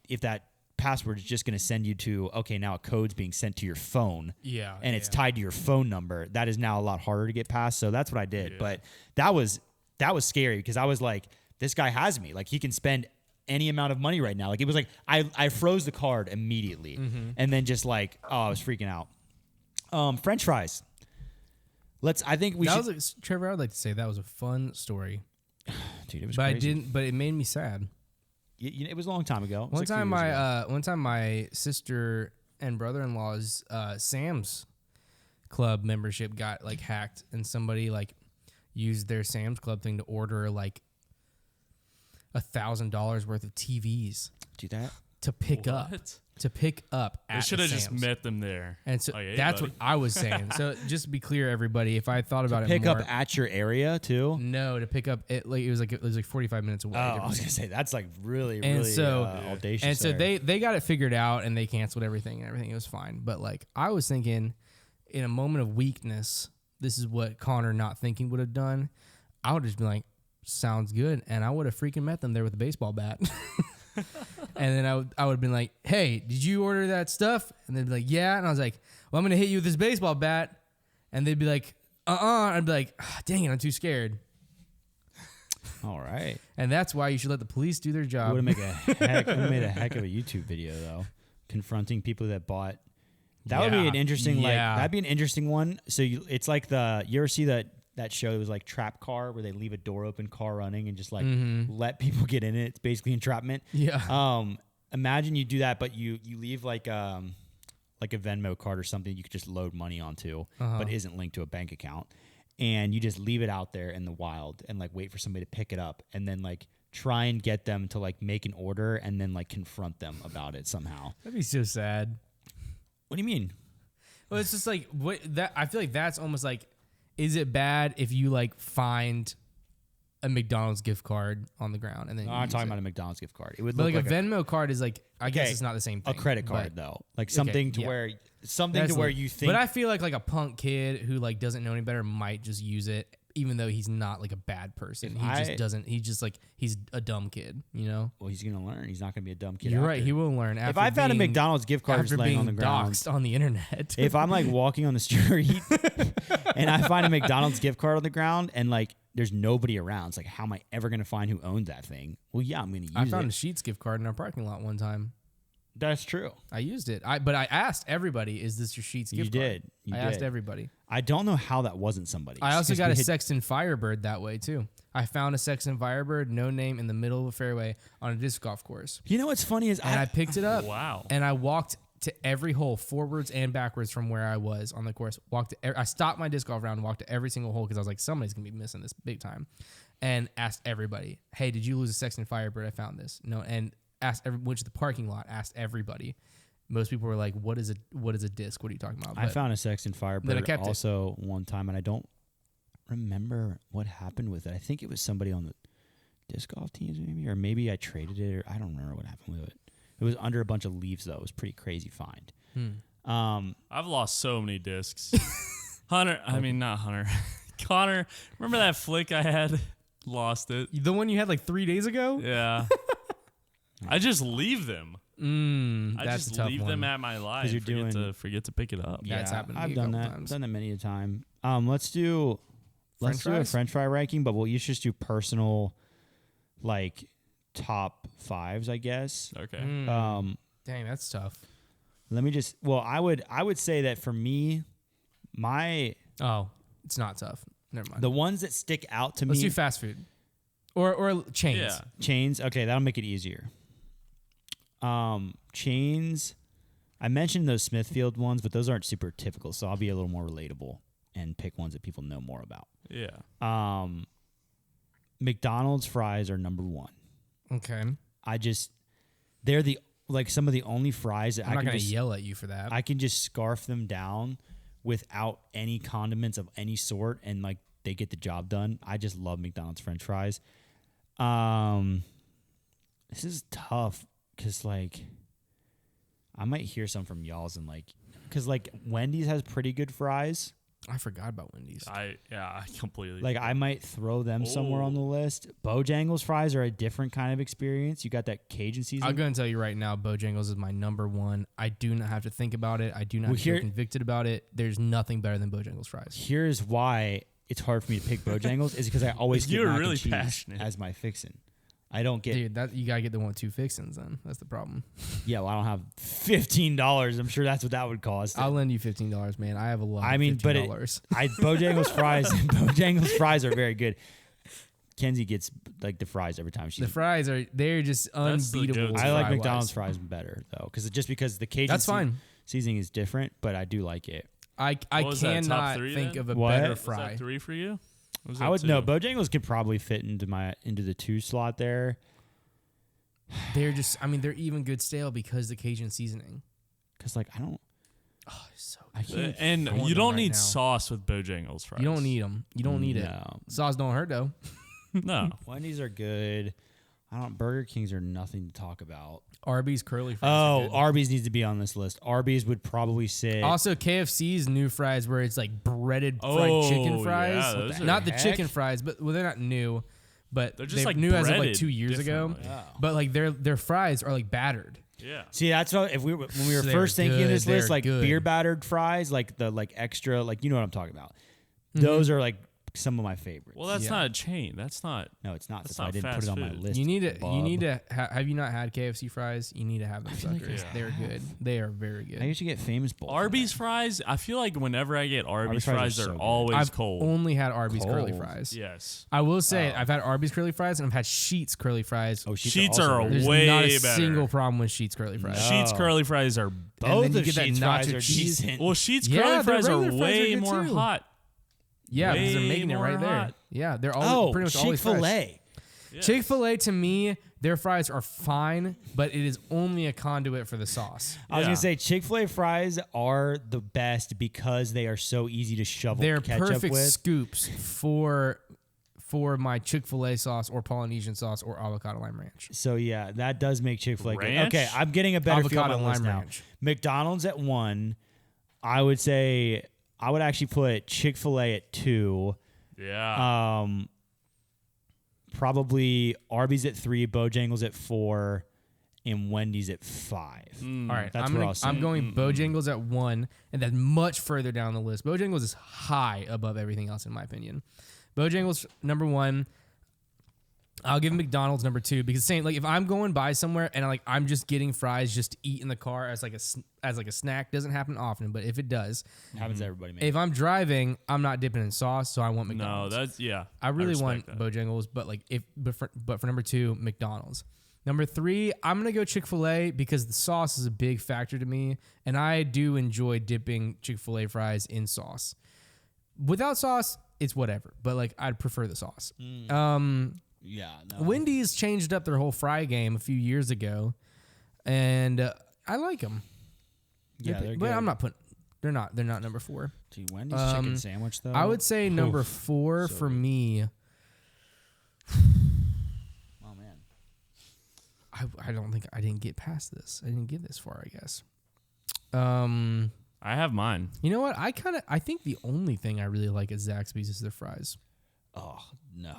if that password is just going to send you to, okay, now a code's being sent to your phone, and it's tied to your phone number, that is now a lot harder to get past. So that's what I did. But that was scary, because I was like, this guy has me. Like he can spend any amount of money right now. Like it was like I froze the card immediately, and then just like, oh, I was freaking out. French fries. I think we should. Trevor, I would like to say that was a fun story. Dude, it was but crazy. But it made me sad. It was a long time ago. One time my sister and brother-in-law's Sam's Club membership got like hacked, and somebody like used their Sam's Club thing to order like $1,000 worth of TVs. Do that to pick up. To pick up at I should have the just Sam's. met them there. And so Like, hey, that's buddy. what I was saying. So just to be clear, everybody, if I thought about it pick more, up at your area too. No, to pick up it was like 45 minutes away. Oh, I was gonna say that's like really audacious. And so they got it figured out, and they canceled everything, and everything was fine. But like I was thinking, in a moment of weakness, this is what Konner not thinking would have done. I would have just been like, sounds good, and I would have freaking met them there with a baseball bat. And then I would have been like, hey, did you order that stuff? And they'd be like, yeah. And I was like, well, I'm going to hit you with this baseball bat. And they'd be like, I'd be like, dang it, I'm too scared. All right. And that's why you should let the police do their job. Would have made a heck of a YouTube video though, confronting people that bought. That would be an interesting that'd be an interesting one. So it's like you ever see that show? It was like Trap Car, where they leave a door open, car running, and just like let people get in it. It's basically entrapment. Yeah. Imagine you do that, but you leave like a Venmo card or something you could just load money onto, but isn't linked to a bank account, and you just leave it out there in the wild and like wait for somebody to pick it up, and then like try and get them to like make an order, and then like confront them about it somehow. That'd be so sad. What do you mean? Well, it's just like I feel like that's almost like, is it bad if you like find a McDonald's gift card on the ground and then I'm talking about a McDonald's gift card. It would but look like a Venmo card is like, I guess it's not the same thing. A credit card though, like something to where you think. But I feel like a punk kid who like doesn't know any better might just use it, even though he's not like a bad person. He's a dumb kid, you know? Well, he's gonna learn. He's not gonna be a dumb kid. You're right. He will learn. If I found a McDonald's gift card just laying on the ground doxxed on the internet, if I'm like walking on the street and I find a McDonald's gift card on the ground and like there's nobody around, it's like, how am I ever gonna find who owns that thing? Well, yeah, I'm gonna use it. I found a Sheetz gift card in our parking lot one time. That's true. I used it. But I asked everybody, "Is this your Sheetz gift card?" You did. I asked everybody. I don't know how that wasn't somebody. I also got a Sexton Firebird that way too. I found a Sexton Firebird, no name, in the middle of a fairway on a disc golf course. You know what's funny is I picked it up. Wow. And I walked to every hole, forwards and backwards from where I was on the course. I stopped my disc golf round and walked to every single hole because I was like, somebody's gonna be missing this big time. And asked everybody, "Hey, did you lose a Sexton Firebird? I found this." No, and went to the parking lot, asked everybody. Most people were like, what is a disc? What are you talking about? I found a Sexton Firebird also one time, and I don't remember what happened with it. I think it was somebody on the disc golf teams maybe, or maybe I traded it, or I don't remember what happened with it. It was under a bunch of leaves, though. It was a pretty crazy find. I've lost so many discs. Not Hunter. Konner, remember that flick I had? Lost it. The one you had like 3 days ago? Yeah. I just leave them. I that's just a tough leave one. them at my life. Forget to pick it up. Yeah, it's happened to I've me done a that. couple times. Done that many a time. Let's do a French fry ranking, but we'll just do personal, like top fives, I guess. Okay. Dang, that's tough. Let me just. Well, I would say that for me, it's not tough. Never mind. The ones that stick out to Let's me. do fast food, or chains. Yeah. Chains. Okay, that'll make it easier. Chains. I mentioned those Smithfield ones, but those aren't super typical, so I'll be a little more relatable and pick ones that people know more about. Yeah. McDonald's fries are number one. Okay. They're some of the only fries that I'm not gonna yell at you for that. I can just scarf them down without any condiments of any sort, and like they get the job done. I just love McDonald's French fries. This is tough because like I might hear some from y'all's and like because like Wendy's has pretty good fries. I forgot about Wendy's. I completely. Like I might throw them somewhere on the list. Bojangles fries are a different kind of experience. You got that Cajun seasoning. I'm going to tell you right now, Bojangles is my number one. I do not have to think about it. I do not feel convicted about it. There's nothing better than Bojangles fries. Here's why it's hard for me to pick Bojangles is because I always get mac and cheese as my fixin'. I don't get... Dude, you got to get the 1 with 2 fixins then. That's the problem. Yeah, well, I don't have $15. I'm sure that's what that would cost. I'll lend you $15, man. I have a lot of $15. Bojangles fries are very good. Kenzie gets like the fries every time she... The fries they're just unbeatable. I like McDonald's fries better though, because the Cajun seasoning is different, but I do like it. I cannot think of a better fry. Was that 3 for you? I would know. Bojangles could probably fit into the 2 slot there. They're just, they're even good stale because the Cajun seasoning. Because like I don't. Oh, so I can't. And you don't need sauce with Bojangles fries. You don't need them. You don't need it. Sauce don't hurt though. No. Wendy's are good. Burger Kings are nothing to talk about. Arby's curly fries. Arby's needs to be on this list. Arby's would probably sit. Also, KFC's new fries where it's like breaded fried chicken fries. Yeah, not the chicken fries, but they're not new. But they're just like new as of like 2 years ago. Yeah. But like their fries are like battered. Yeah. See, that's what when we were first thinking of this list, like good. beer battered fries, like the like extra, like you know what I'm talking about. Mm-hmm. Those are like some of my favorites. Well, that's not a chain. That's not. No, it's not. That's That's why I not didn't put fast it on my food. list. You need to. bub. You need to. Have you not had KFC fries? You need to have them like suckers. I They're good. They are very good. I usually get Famous Bowl. Arby's fries. I feel like whenever I get Arby's fries are fries, so they're good. always I've cold. only had Arby's curly Cold. fries. Yes. I will say I've had Arby's curly fries and I've had Sheetz curly fries. Oh, Sheets also are very a There's way not a better. single problem with Sheetz curly fries. No. Sheets curly fries are. Both then you of get that Sheetz fries nacho are cheese. decent. Well, Sheets Yeah, curly their fries are regular fries are way good more too. hot. Yeah, because they're Way making it more right there. hot. Yeah, they're all pretty much always fresh. Chick-fil-A. Yes. Chick-fil-A to me, their fries are fine, but it is only a conduit for the sauce. I was Yeah. gonna say Chick-fil-A fries are the best because they are so easy to shovel They're ketchup perfect with. scoops for my Chick-fil-A sauce or Polynesian sauce or avocado lime ranch. So yeah, that does make Chick-fil-A good. Ranch? Okay, I'm getting a better feel Avocado on my list lime now. ranch. McDonald's at 1. I would say I would actually put Chick-fil-A at 2. Yeah. Probably Arby's at 3, Bojangles at 4, and Wendy's at 5. All right, That's I'm where gonna, I'll sit. I'm going Bojangles at 1, and then much further down the list. Bojangles is high above everything else, in my opinion. Bojangles number 1. I'll give McDonald's number 2 because same like if I'm going by somewhere and I'm just getting fries just to eat in the car as like a snack, doesn't happen often, but if it does, Happens to everybody, man. if I'm driving, I'm not dipping in sauce, so I want no, McDonald's. that's yeah. I really want respect that. Bojangles, but for number 2, McDonald's. Number 3, I'm gonna go Chick-fil-A because the sauce is a big factor to me, and I do enjoy dipping Chick-fil-A fries in sauce. Without sauce, it's whatever, but like I'd prefer the sauce. yeah, no. Wendy's changed up their whole fry game a few years ago, and I like them. Yeah, they're but good. I'm not putting. They're not number 4. Dude, Wendy's chicken sandwich though. I would say number 4 so for good. me. Oh man. I don't think I didn't get past this. I didn't get this far, I guess. I have mine. You know what? I think the only thing I really like at Zaxby's is their fries. Oh no.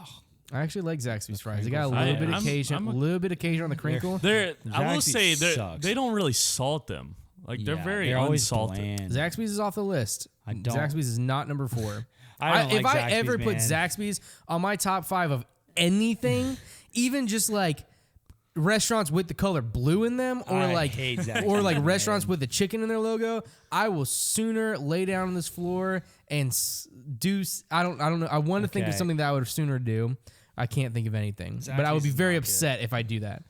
I actually like Zaxby's fries. They got a crinkle little fries. bit of I'm Cajun, a- a little bit of Cajun on the crinkle. I will Zaxby's say sucks. they don't really salt them. Like they're very always unsalted. bland. Zaxby's is off the list. I don't- Zaxby's is not number 4. I don't if like I ever Zaxby's, put man. Zaxby's on my top 5 of anything, even just like restaurants with the color blue in them, or I like hate Zaxby's, or like man. restaurants with the chicken in their logo, I will sooner lay down on this floor and do. I don't know. I want to think of Okay. something that I would sooner do. I can't think of anything, but I would Zaxby's be is very not upset if I do that.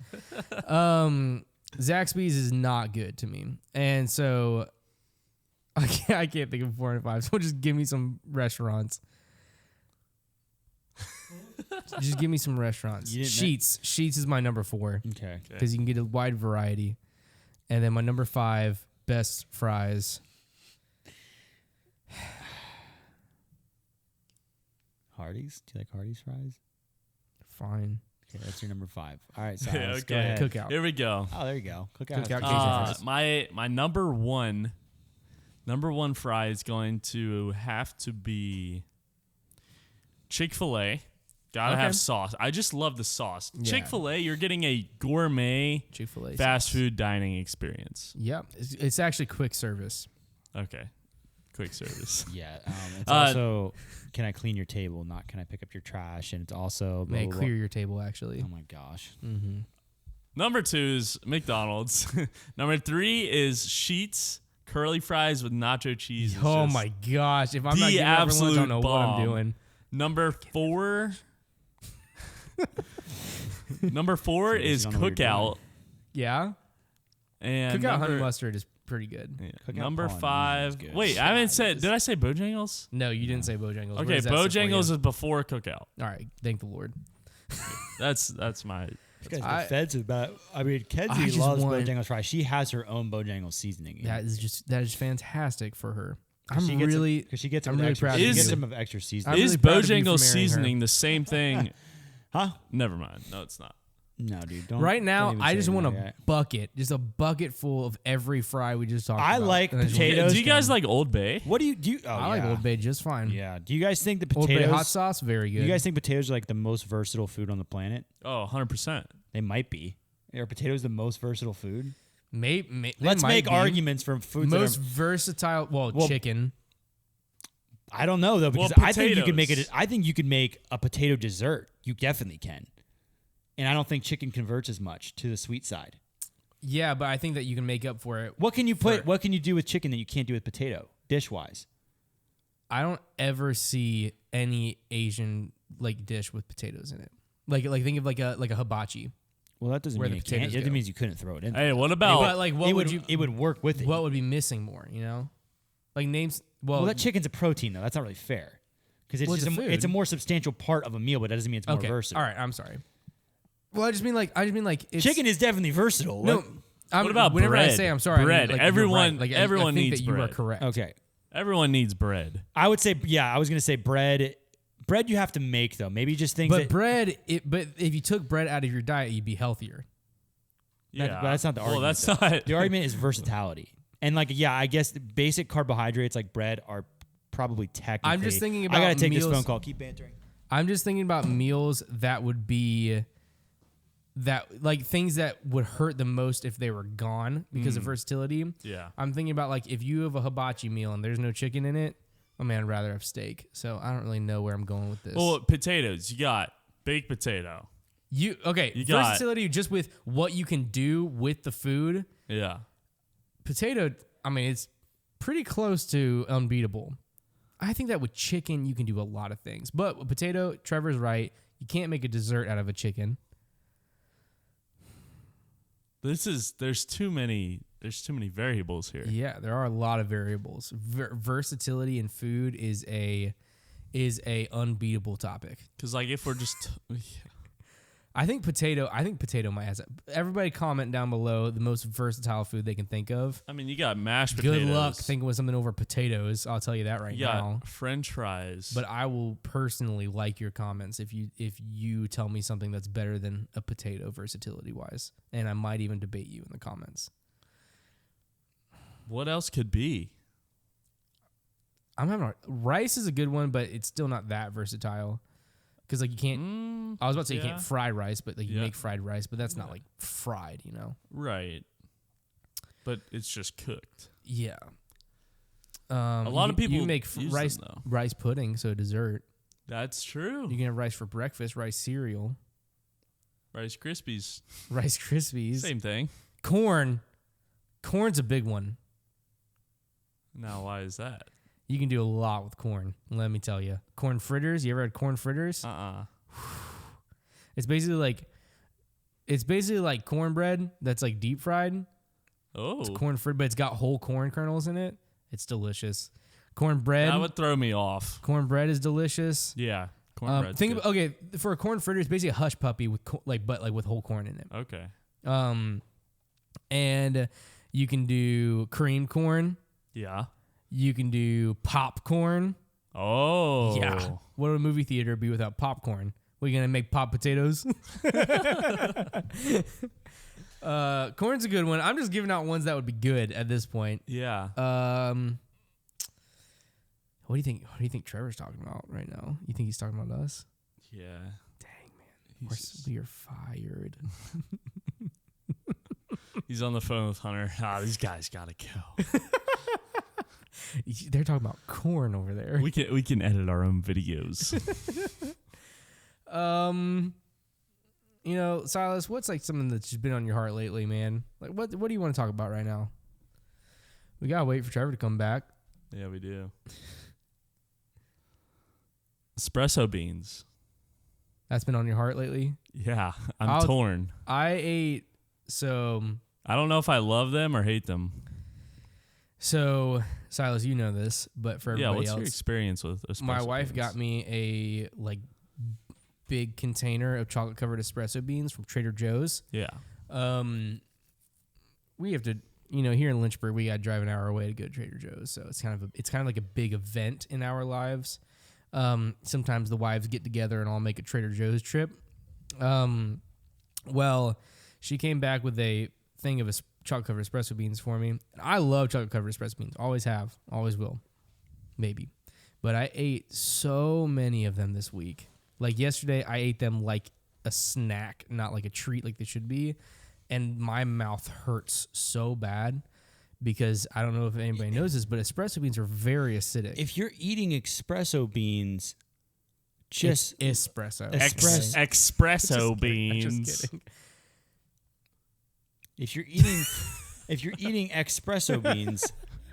Zaxby's is not good to me, and so I can't think of 4 and 5. So just give me some restaurants. Just give me some restaurants. You didn't Sheetz is my number 4 Okay. because you can get a wide variety, and then my number 5 best fries. Hardee's? Do you like Hardee's fries? Fine. Okay, that's your number 5. All right, Yeah, Silas, go okay. ahead. Cookout. Here we go. Oh, there you go. Cookout. Cookout has Cajun fries. fries. My number one fry is going to have to be Chick-fil-A. Gotta Okay. have sauce. I just love the sauce. Yeah. Chick-fil-A, you're getting a gourmet Chick-fil-A fast sauce. food dining experience. Yep. It's actually quick service. Okay. Quick service. Yeah. It's Uh, also, can I clean your table? Not can I pick up your trash? And it's also blah, May blah, blah. clear your table, actually. Oh my gosh. Number 2 is McDonald's. Number 3 is Sheets curly fries with nacho cheese. is Oh just my gosh. If I'm not the getting that for lunch, I absolute don't know what I'm bomb. doing. Number 4. Number 4 Seriously, is don't know what you're Cookout. Yeah? And Cookout honey number, mustard is pretty good. yeah, Cookout number Polynesian is 5. good. Wait, I haven't said. Did I say Bojangles? No, you didn't say Bojangles. Where Okay, does that sit for Bojangles you? is before Cookout. All right. Thank the Lord. That's my. This guy's I- defensive about. I mean, I Kenzie just loves want- Bojangles fries. She has her own Bojangles seasoning. That is fantastic for her. because I'm really because she gets I'm them with really extra, proud of she you. gets them of extra seasoning. I'm Is really proud of you for Bojangles marrying her. seasoning the same thing? Huh? Never mind. No, it's not. No, dude. Don't. Right now, don't even I say just that want a yet. bucket, just a bucket full of every fry we just talked I about. like And I just want- potatoes. Do you guys like Old Bay? What do you? Oh, I like yeah. Old Bay just fine. Yeah. Do you guys think the Old Bay potatoes? hot sauce, very good. You guys think potatoes are like the most versatile food on the planet? Oh, 100%. They might be. Are potatoes the most versatile food? They Let's might make be. arguments for foods. Most that versatile. Well, Well, chicken. I don't know though, because Well, I think you can make potatoes. it. I think you can make a potato dessert. You definitely can, and I don't think chicken converts as much to the sweet side. Yeah, but I think that you can make up for it. What can you put? What can you do with chicken that you can't do with potato, dish wise? I don't ever see any Asian like dish with potatoes in it. Like think of like a hibachi. Well, that doesn't Where mean the it can't. potatoes It go. means you couldn't throw it in. Hey, what about But like, what would you? It would work with it. What would be missing more? You know, like names. Well, that chicken's a protein though. That's not really fair because it's Well, just it's a food. it's a more substantial part of a meal, but that doesn't mean it's more okay. versatile. All right, I'm sorry. Well, I just mean like it's, Chicken is definitely versatile. No, What about whenever I bread? say I'm sorry, Bread. I mean, like, you're Everyone- right. Like, everyone I think needs that you are bread. correct. Okay. everyone needs bread? I would say, yeah, I was going to say bread. Bread you have to make, though. Maybe just things But that... bread, but if you took bread out of your diet, you'd be healthier. Yeah, but that's not the argument. Well, that's though. not. The argument is versatility. And, like, yeah, I guess the basic carbohydrates like bread are probably technically... I'm just thinking I got to about take this meals- phone call. Keep bantering. I'm just thinking about meals that would be like things that would hurt the most if they were gone because of versatility. Yeah. I'm thinking about like if you have a hibachi meal and there's no chicken in it, I mean, I'd rather have steak. So I don't really know where I'm going with this. Well, potatoes. You got baked potato. You got versatility just with what you can do with the food. Yeah. Potato, I mean, it's pretty close to unbeatable. I think that with chicken, you can do a lot of things. But with potato, Trevor's right. You can't make a dessert out of a chicken. There's too many variables here. Yeah, there are a lot of variables. Versatility in food is a unbeatable topic. Because like if we're just I think potato might have. Everybody comment down below the most versatile food they can think of. I mean, you got mashed potatoes. Good luck thinking with something over potatoes. I'll tell you that right You got now. French fries. But I will personally like your comments if you tell me something that's better than a potato versatility wise, and I might even debate you in the comments. What else could be? Rice is a good one, but it's still not that versatile. Because like you can't. I was about to say you yeah. can't fry rice, but like you Yeah. make fried rice, but that's not like fried, you know. Right. But it's just cooked. Yeah. A lot of people you make use rice them, though. rice pudding, so dessert. That's true. You can have rice for breakfast, rice cereal, Rice Krispies. Rice Krispies, Same thing. corn. Corn's a big one. Now, why is that? You can do a lot with corn. Let me tell you. Corn fritters. You ever had corn fritters? It's basically like cornbread that's like deep fried. Oh. It's corn frit, but it's got whole corn kernels in it. It's delicious. Cornbread. That would throw me off. Cornbread is delicious. Yeah. Cornbread's Think good. of, okay, for a corn fritter, it's basically a hush puppy with with whole corn in it. Okay. And you can do cream corn. Yeah. You can do popcorn. Oh. Yeah. What would a movie theater be without popcorn? What, are you gonna make pop potatoes? Corn's a good one. I'm just giving out ones that would be good at this point. Yeah. What do you think? What do you think Trevor's talking about right now? You think he's talking about us? Yeah. Dang, man. We are fired. He's on the phone with Hunter. These guys gotta go. They're talking about corn over there. We can edit our own videos. You know, Silas, what's like something that's just been on your heart lately, man? Like, what do you want to talk about right now? We gotta wait for Trevor to come back. Yeah, we do. Espresso beans. That's been on your heart lately. Yeah, I'm torn. I ate I don't know if I love them or hate them. So Silas, you know this, but for everybody What's else, your experience with espresso my wife beans? got me a big container of chocolate covered espresso beans from Trader Joe's. Yeah. We have to, here in Lynchburg, we got to drive an hour away to go to Trader Joe's, so it's kind of like a big event in our lives. Sometimes the wives get together and all make a Trader Joe's trip. Well, she came back with a thing of chocolate covered espresso beans for me. I love chocolate covered espresso beans. Always have, always will, maybe. But I ate so many of them this week. Like yesterday, I ate them like a snack, not like a treat like they should be. And my mouth hurts so bad because I don't know if anybody knows this, but espresso beans are very acidic. If you're eating espresso beans, just espresso. Espresso beans. Just kidding. if you're eating espresso beans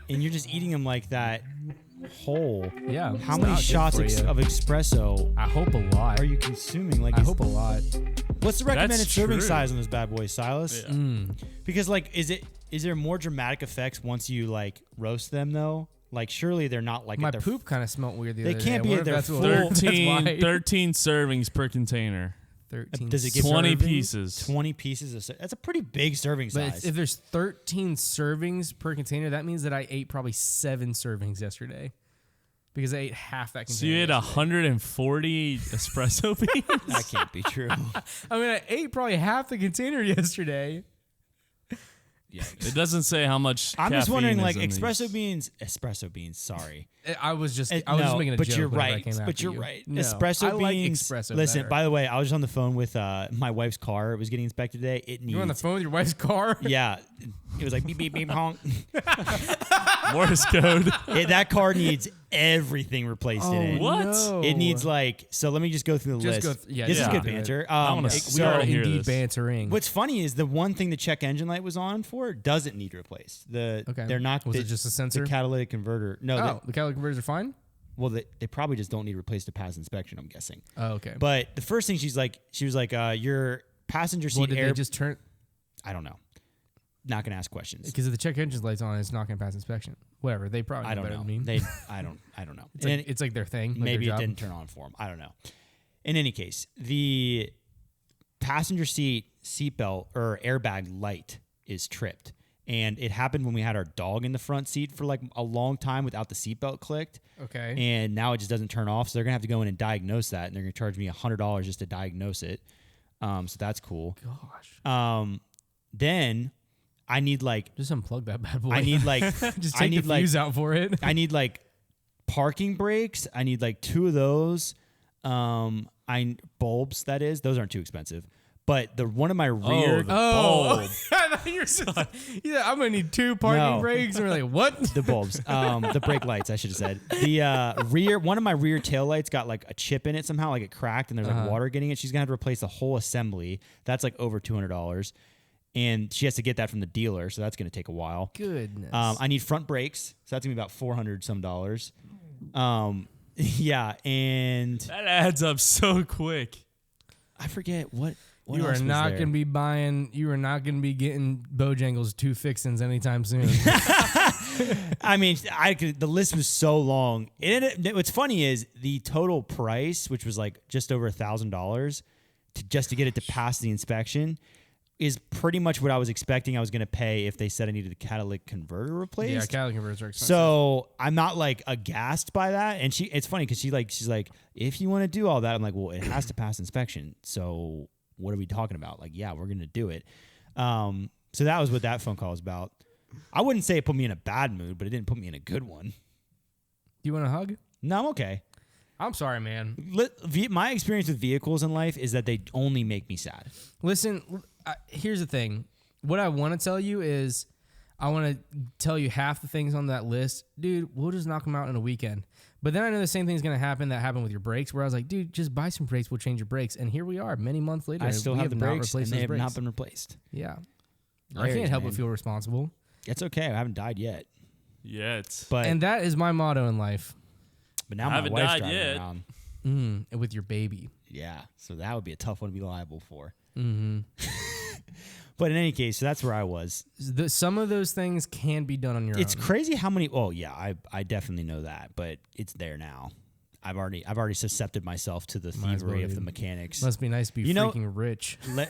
and you're just eating them like that whole, Yeah. how it's many not good shots for you. of espresso I hope a lot. are you consuming? Like, I hope a lot. what's the recommended That's serving true. size on this bad boy, Silas? Yeah. Because like, is there more dramatic effects once you like roast them though? Like, surely they're not like My at their poop kind of smelt weird the They other can't day. be I at wonder their if that's full- what- that's 13, why. 13 servings per container. 13. Does it give 20 servings? pieces. 20 pieces of that's a pretty big serving But size. if there's 13 servings per container, that means that I ate probably 7 servings yesterday. Because I ate half that container. So you ate yesterday. 140 espresso beans? That can't be true. I mean, I ate probably half the container yesterday. It doesn't say how much. I'm just wondering, like, caffeine is in espresso beans. Sorry, I was just no, making a but joke. you're whenever I right. came But after you're you. right. No, Espresso I like beans. espresso Listen, better. by the way, I was on the phone with my wife's car. It was getting inspected today. It needs. You were on the phone with your wife's car? Yeah, it was like beep beep beep honk. Morse code. That car needs everything replaced in it. What? No. It needs like. So let me just go through the Just list. go yeah, this is just good do it. banter. I wanna We start are to hear indeed this. bantering. What's funny is the one thing the check engine light was on for doesn't need replaced. Okay. They're not. Was it just a sensor? The catalytic converter. No. Oh, the catalytic converters are fine? Well, they probably just don't need replaced to pass inspection. I'm guessing. Oh, okay. But the first thing she was like, your passenger seat Well, did air. they just turn... I don't know. Not gonna ask questions. Because if the check engine's light's on, it's not going to pass inspection. Whatever. They probably I don't better know. than me. I don't know. It's, And like, it's like their thing. Like maybe their it job. didn't turn on for them. I don't know. In any case, the passenger seatbelt or airbag light is tripped. And it happened when we had our dog in the front seat for like a long time without the seatbelt clicked. Okay. And now it just doesn't turn off. So they're going to have to go in and diagnose that. And they're going to charge me $100 just to diagnose it. So that's cool. Gosh. Then I need like, Just unplug that bad boy. I need like, Just I take need the like, fuse out for it. I need like parking brakes. I need like 2 of those. Bulbs, that is. Those aren't too expensive. But one of my rear the Oh, bulb. I thought you were saying, yeah, I'm gonna need 2 parking No. brakes. And we're like, what? the bulbs, the brake lights, I should have said. The rear, one of my rear tail lights got like a chip in it somehow, like it cracked, and there's like water getting it. She's gonna have to replace the whole assembly. That's like over $200, and she has to get that from the dealer, so that's gonna take a while. Goodness. I need front brakes, so that's gonna be about $400 some. Yeah, and That adds up so quick. I forget what you are else was not there? gonna be buying. You are not gonna be getting Bojangles 2 fixins anytime soon. I mean, the list was so long. What's funny is the total price, which was like just over $1,000 just to get it to pass the inspection, is pretty much what I was expecting I was going to pay if they said I needed the catalytic converter replaced. Yeah, catalytic converters are expensive. So I'm not like aghast by that. And it's funny because she's like, if you want to do all that, I'm like, well, it has to pass inspection. So what are we talking about? Like, yeah, we're going to do it. So that was what that phone call was about. I wouldn't say it put me in a bad mood, but it didn't put me in a good one. Do you want a hug? No, I'm okay. I'm sorry, man. My experience with vehicles in life is that they only make me sad. Listen, here's the thing. What I want to tell you is I want to tell you half the things on that list. Dude, we'll just knock them out in a weekend. But then I know the same thing's going to happen that happened with your brakes, where I was like, dude, just buy some brakes. We'll change your brakes. And here we are many months later. I still we have the not brakes, and replaced they those have brakes. not been replaced. Yeah. I Hilarious, can't help man. but feel responsible. It's okay. I haven't died yet. Yet. But And that is my motto in life. now I my haven't wife's died driving yet. around. With your baby. Yeah, so that would be a tough one to be liable for. Mm-hmm. But in any case, so that's where I was. Some of those things can be done on your It's own. crazy how many. Oh yeah, I definitely know that, but it's there now. I've already suscepted myself to the Might as well, thievery of the dude. mechanics. Must be nice to be You know- freaking rich. No,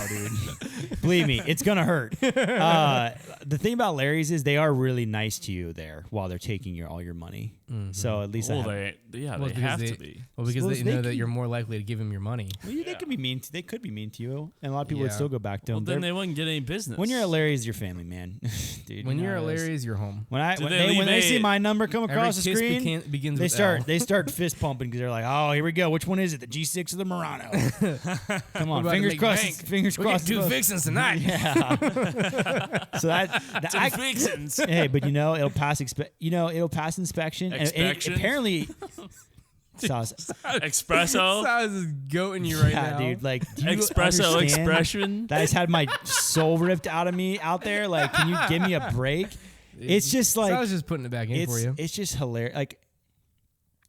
dude. Believe me, it's gonna hurt. The thing about Larry's is they are really nice to you there while they're taking all your money. So at least Well, I have, they because have they- to be. Well, because Well, they they know that can- you're more likely to give them your money. well, they could be mean. They could be mean to you, and a lot of people would Yeah. still go back to Well, them. then they wouldn't get any business. When you're at Larry's, your family, man. Dude, When you you're know at how it is. Larry's, you're home. When Do when they they leave see my number come across the Every kiss screen, begins they with start start fist pumping because they're like, oh, here we go. Which one is it? The G6 or the Murano? Come on, about to fingers make crossed. bank. Fingers We're crossed. getting 2 fixins tonight. Yeah. So that Fixins. hey, but it'll pass. It'll pass inspection. And Inspection? apparently, Silas, Espresso. Silas is goating you right yeah, now. dude. Like, do you Espresso understand expression. that I just had my soul ripped out of me out there. Like, can you give me a break? It's just like Silas just putting it back in for you. It's just hilarious. Like,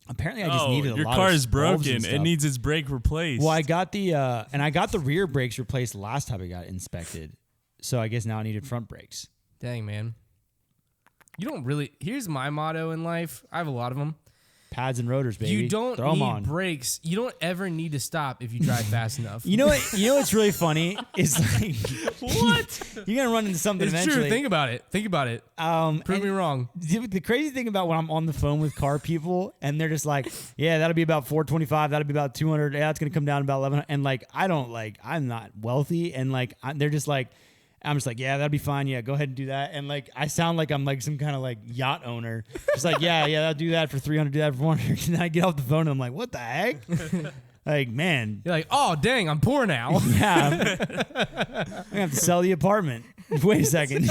apparently, I just Oh, needed a your lot car of is bulbs and broken. It stuff. needs its brake replaced. Well, I got the rear brakes replaced last time I got inspected. So I guess now I needed front brakes. Dang, man. You don't really. Here's my motto in life. I have a lot of them. Pads and rotors, baby. You don't Throw 'em need on. brakes. You don't ever need to stop if you drive fast enough. You know what? You know what's really funny is like What? you're gonna run into something It's eventually. true. Think about it. Think about it. Prove and me wrong. The crazy thing about when I'm on the phone with car people and they're just like, yeah, that'll be about 425. That'll be about 200. Yeah, it's gonna come down to about 1100. And like, I'm not wealthy, and like, they're just like. I'm just like, yeah, that'd be fine. Yeah, go ahead and do that. And like, I sound like I'm like some kind of like yacht owner. Just like, yeah, I'll do that for 300, do that for 400. And then I get off the phone and I'm like, what the heck? Like, man. You're like, oh, dang, I'm poor now. Yeah. I'm gonna have to sell the apartment. Wait a second.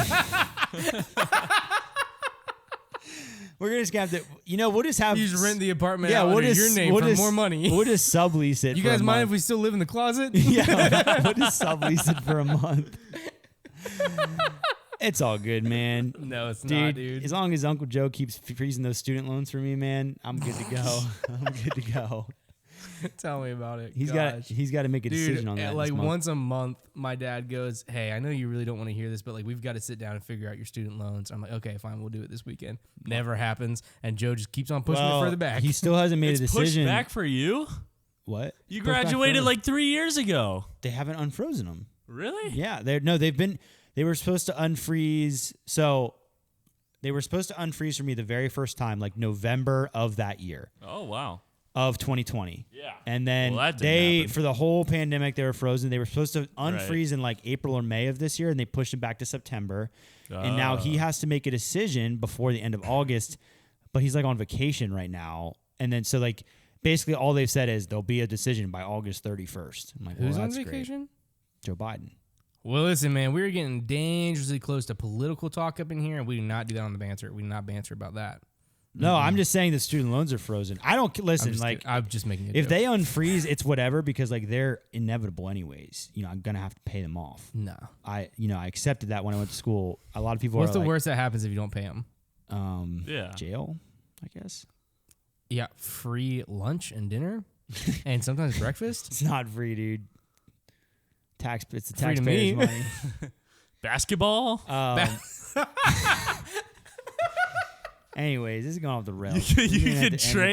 We're just gonna have to, we'll just have. You just rent the apartment yeah, out we'll under just, your name we'll for just, more money. We'll just sublease it. You for guys a mind month. if we still live in the closet? Yeah, we'll just sublease it for a month. It's all good, man. No, it's Dude, not, dude. as long as Uncle Joe keeps freezing those student loans for me, man, I'm good to go. I'm good to go. Tell me about it. He's Gosh. got to make a decision on that. Like this month. once a month, my dad goes, "Hey, I know you really don't want to hear this, but like we've got to sit down and figure out your student loans." I'm like, "Okay, fine, we'll do it this weekend." Never happens, and Joe just keeps on pushing it further back. He still hasn't made It's a decision. pushed back for you? What? You Pushed back graduated further. like 3 years ago. They haven't unfrozen them. Really? Yeah, they were supposed to unfreeze. So they were supposed to unfreeze for me the very first time, like November of that year. Oh, wow. Of 2020. Yeah. And then Well, that didn't happen. for the whole pandemic, they were frozen. They were supposed to unfreeze in like April or May of this year, and they pushed it back to September. And now he has to make a decision before the end of August, but he's like on vacation right now. And then so like basically all they've said is there'll be a decision by August 31st. I'm like, Who's well, on that's great. vacation? Joe Biden. Well, listen, man, we're getting dangerously close to political talk up in here, and we do not do that on the banter. We do not banter about that. No, I'm just saying the student loans are frozen. I don't listen. I'm just making it. If they unfreeze, it's whatever because like they're inevitable anyways. I'm gonna have to pay them off. no, I accepted that when I went to school. A lot of people what's are the like, worst that happens if you don't pay them? Yeah. Jail, I guess. Yeah, free lunch and dinner, and sometimes breakfast. It's not free, dude. It's the Free to taxpayers' me. money. Basketball? Anyways, this is going off the rails. You We're gonna have could to end it. train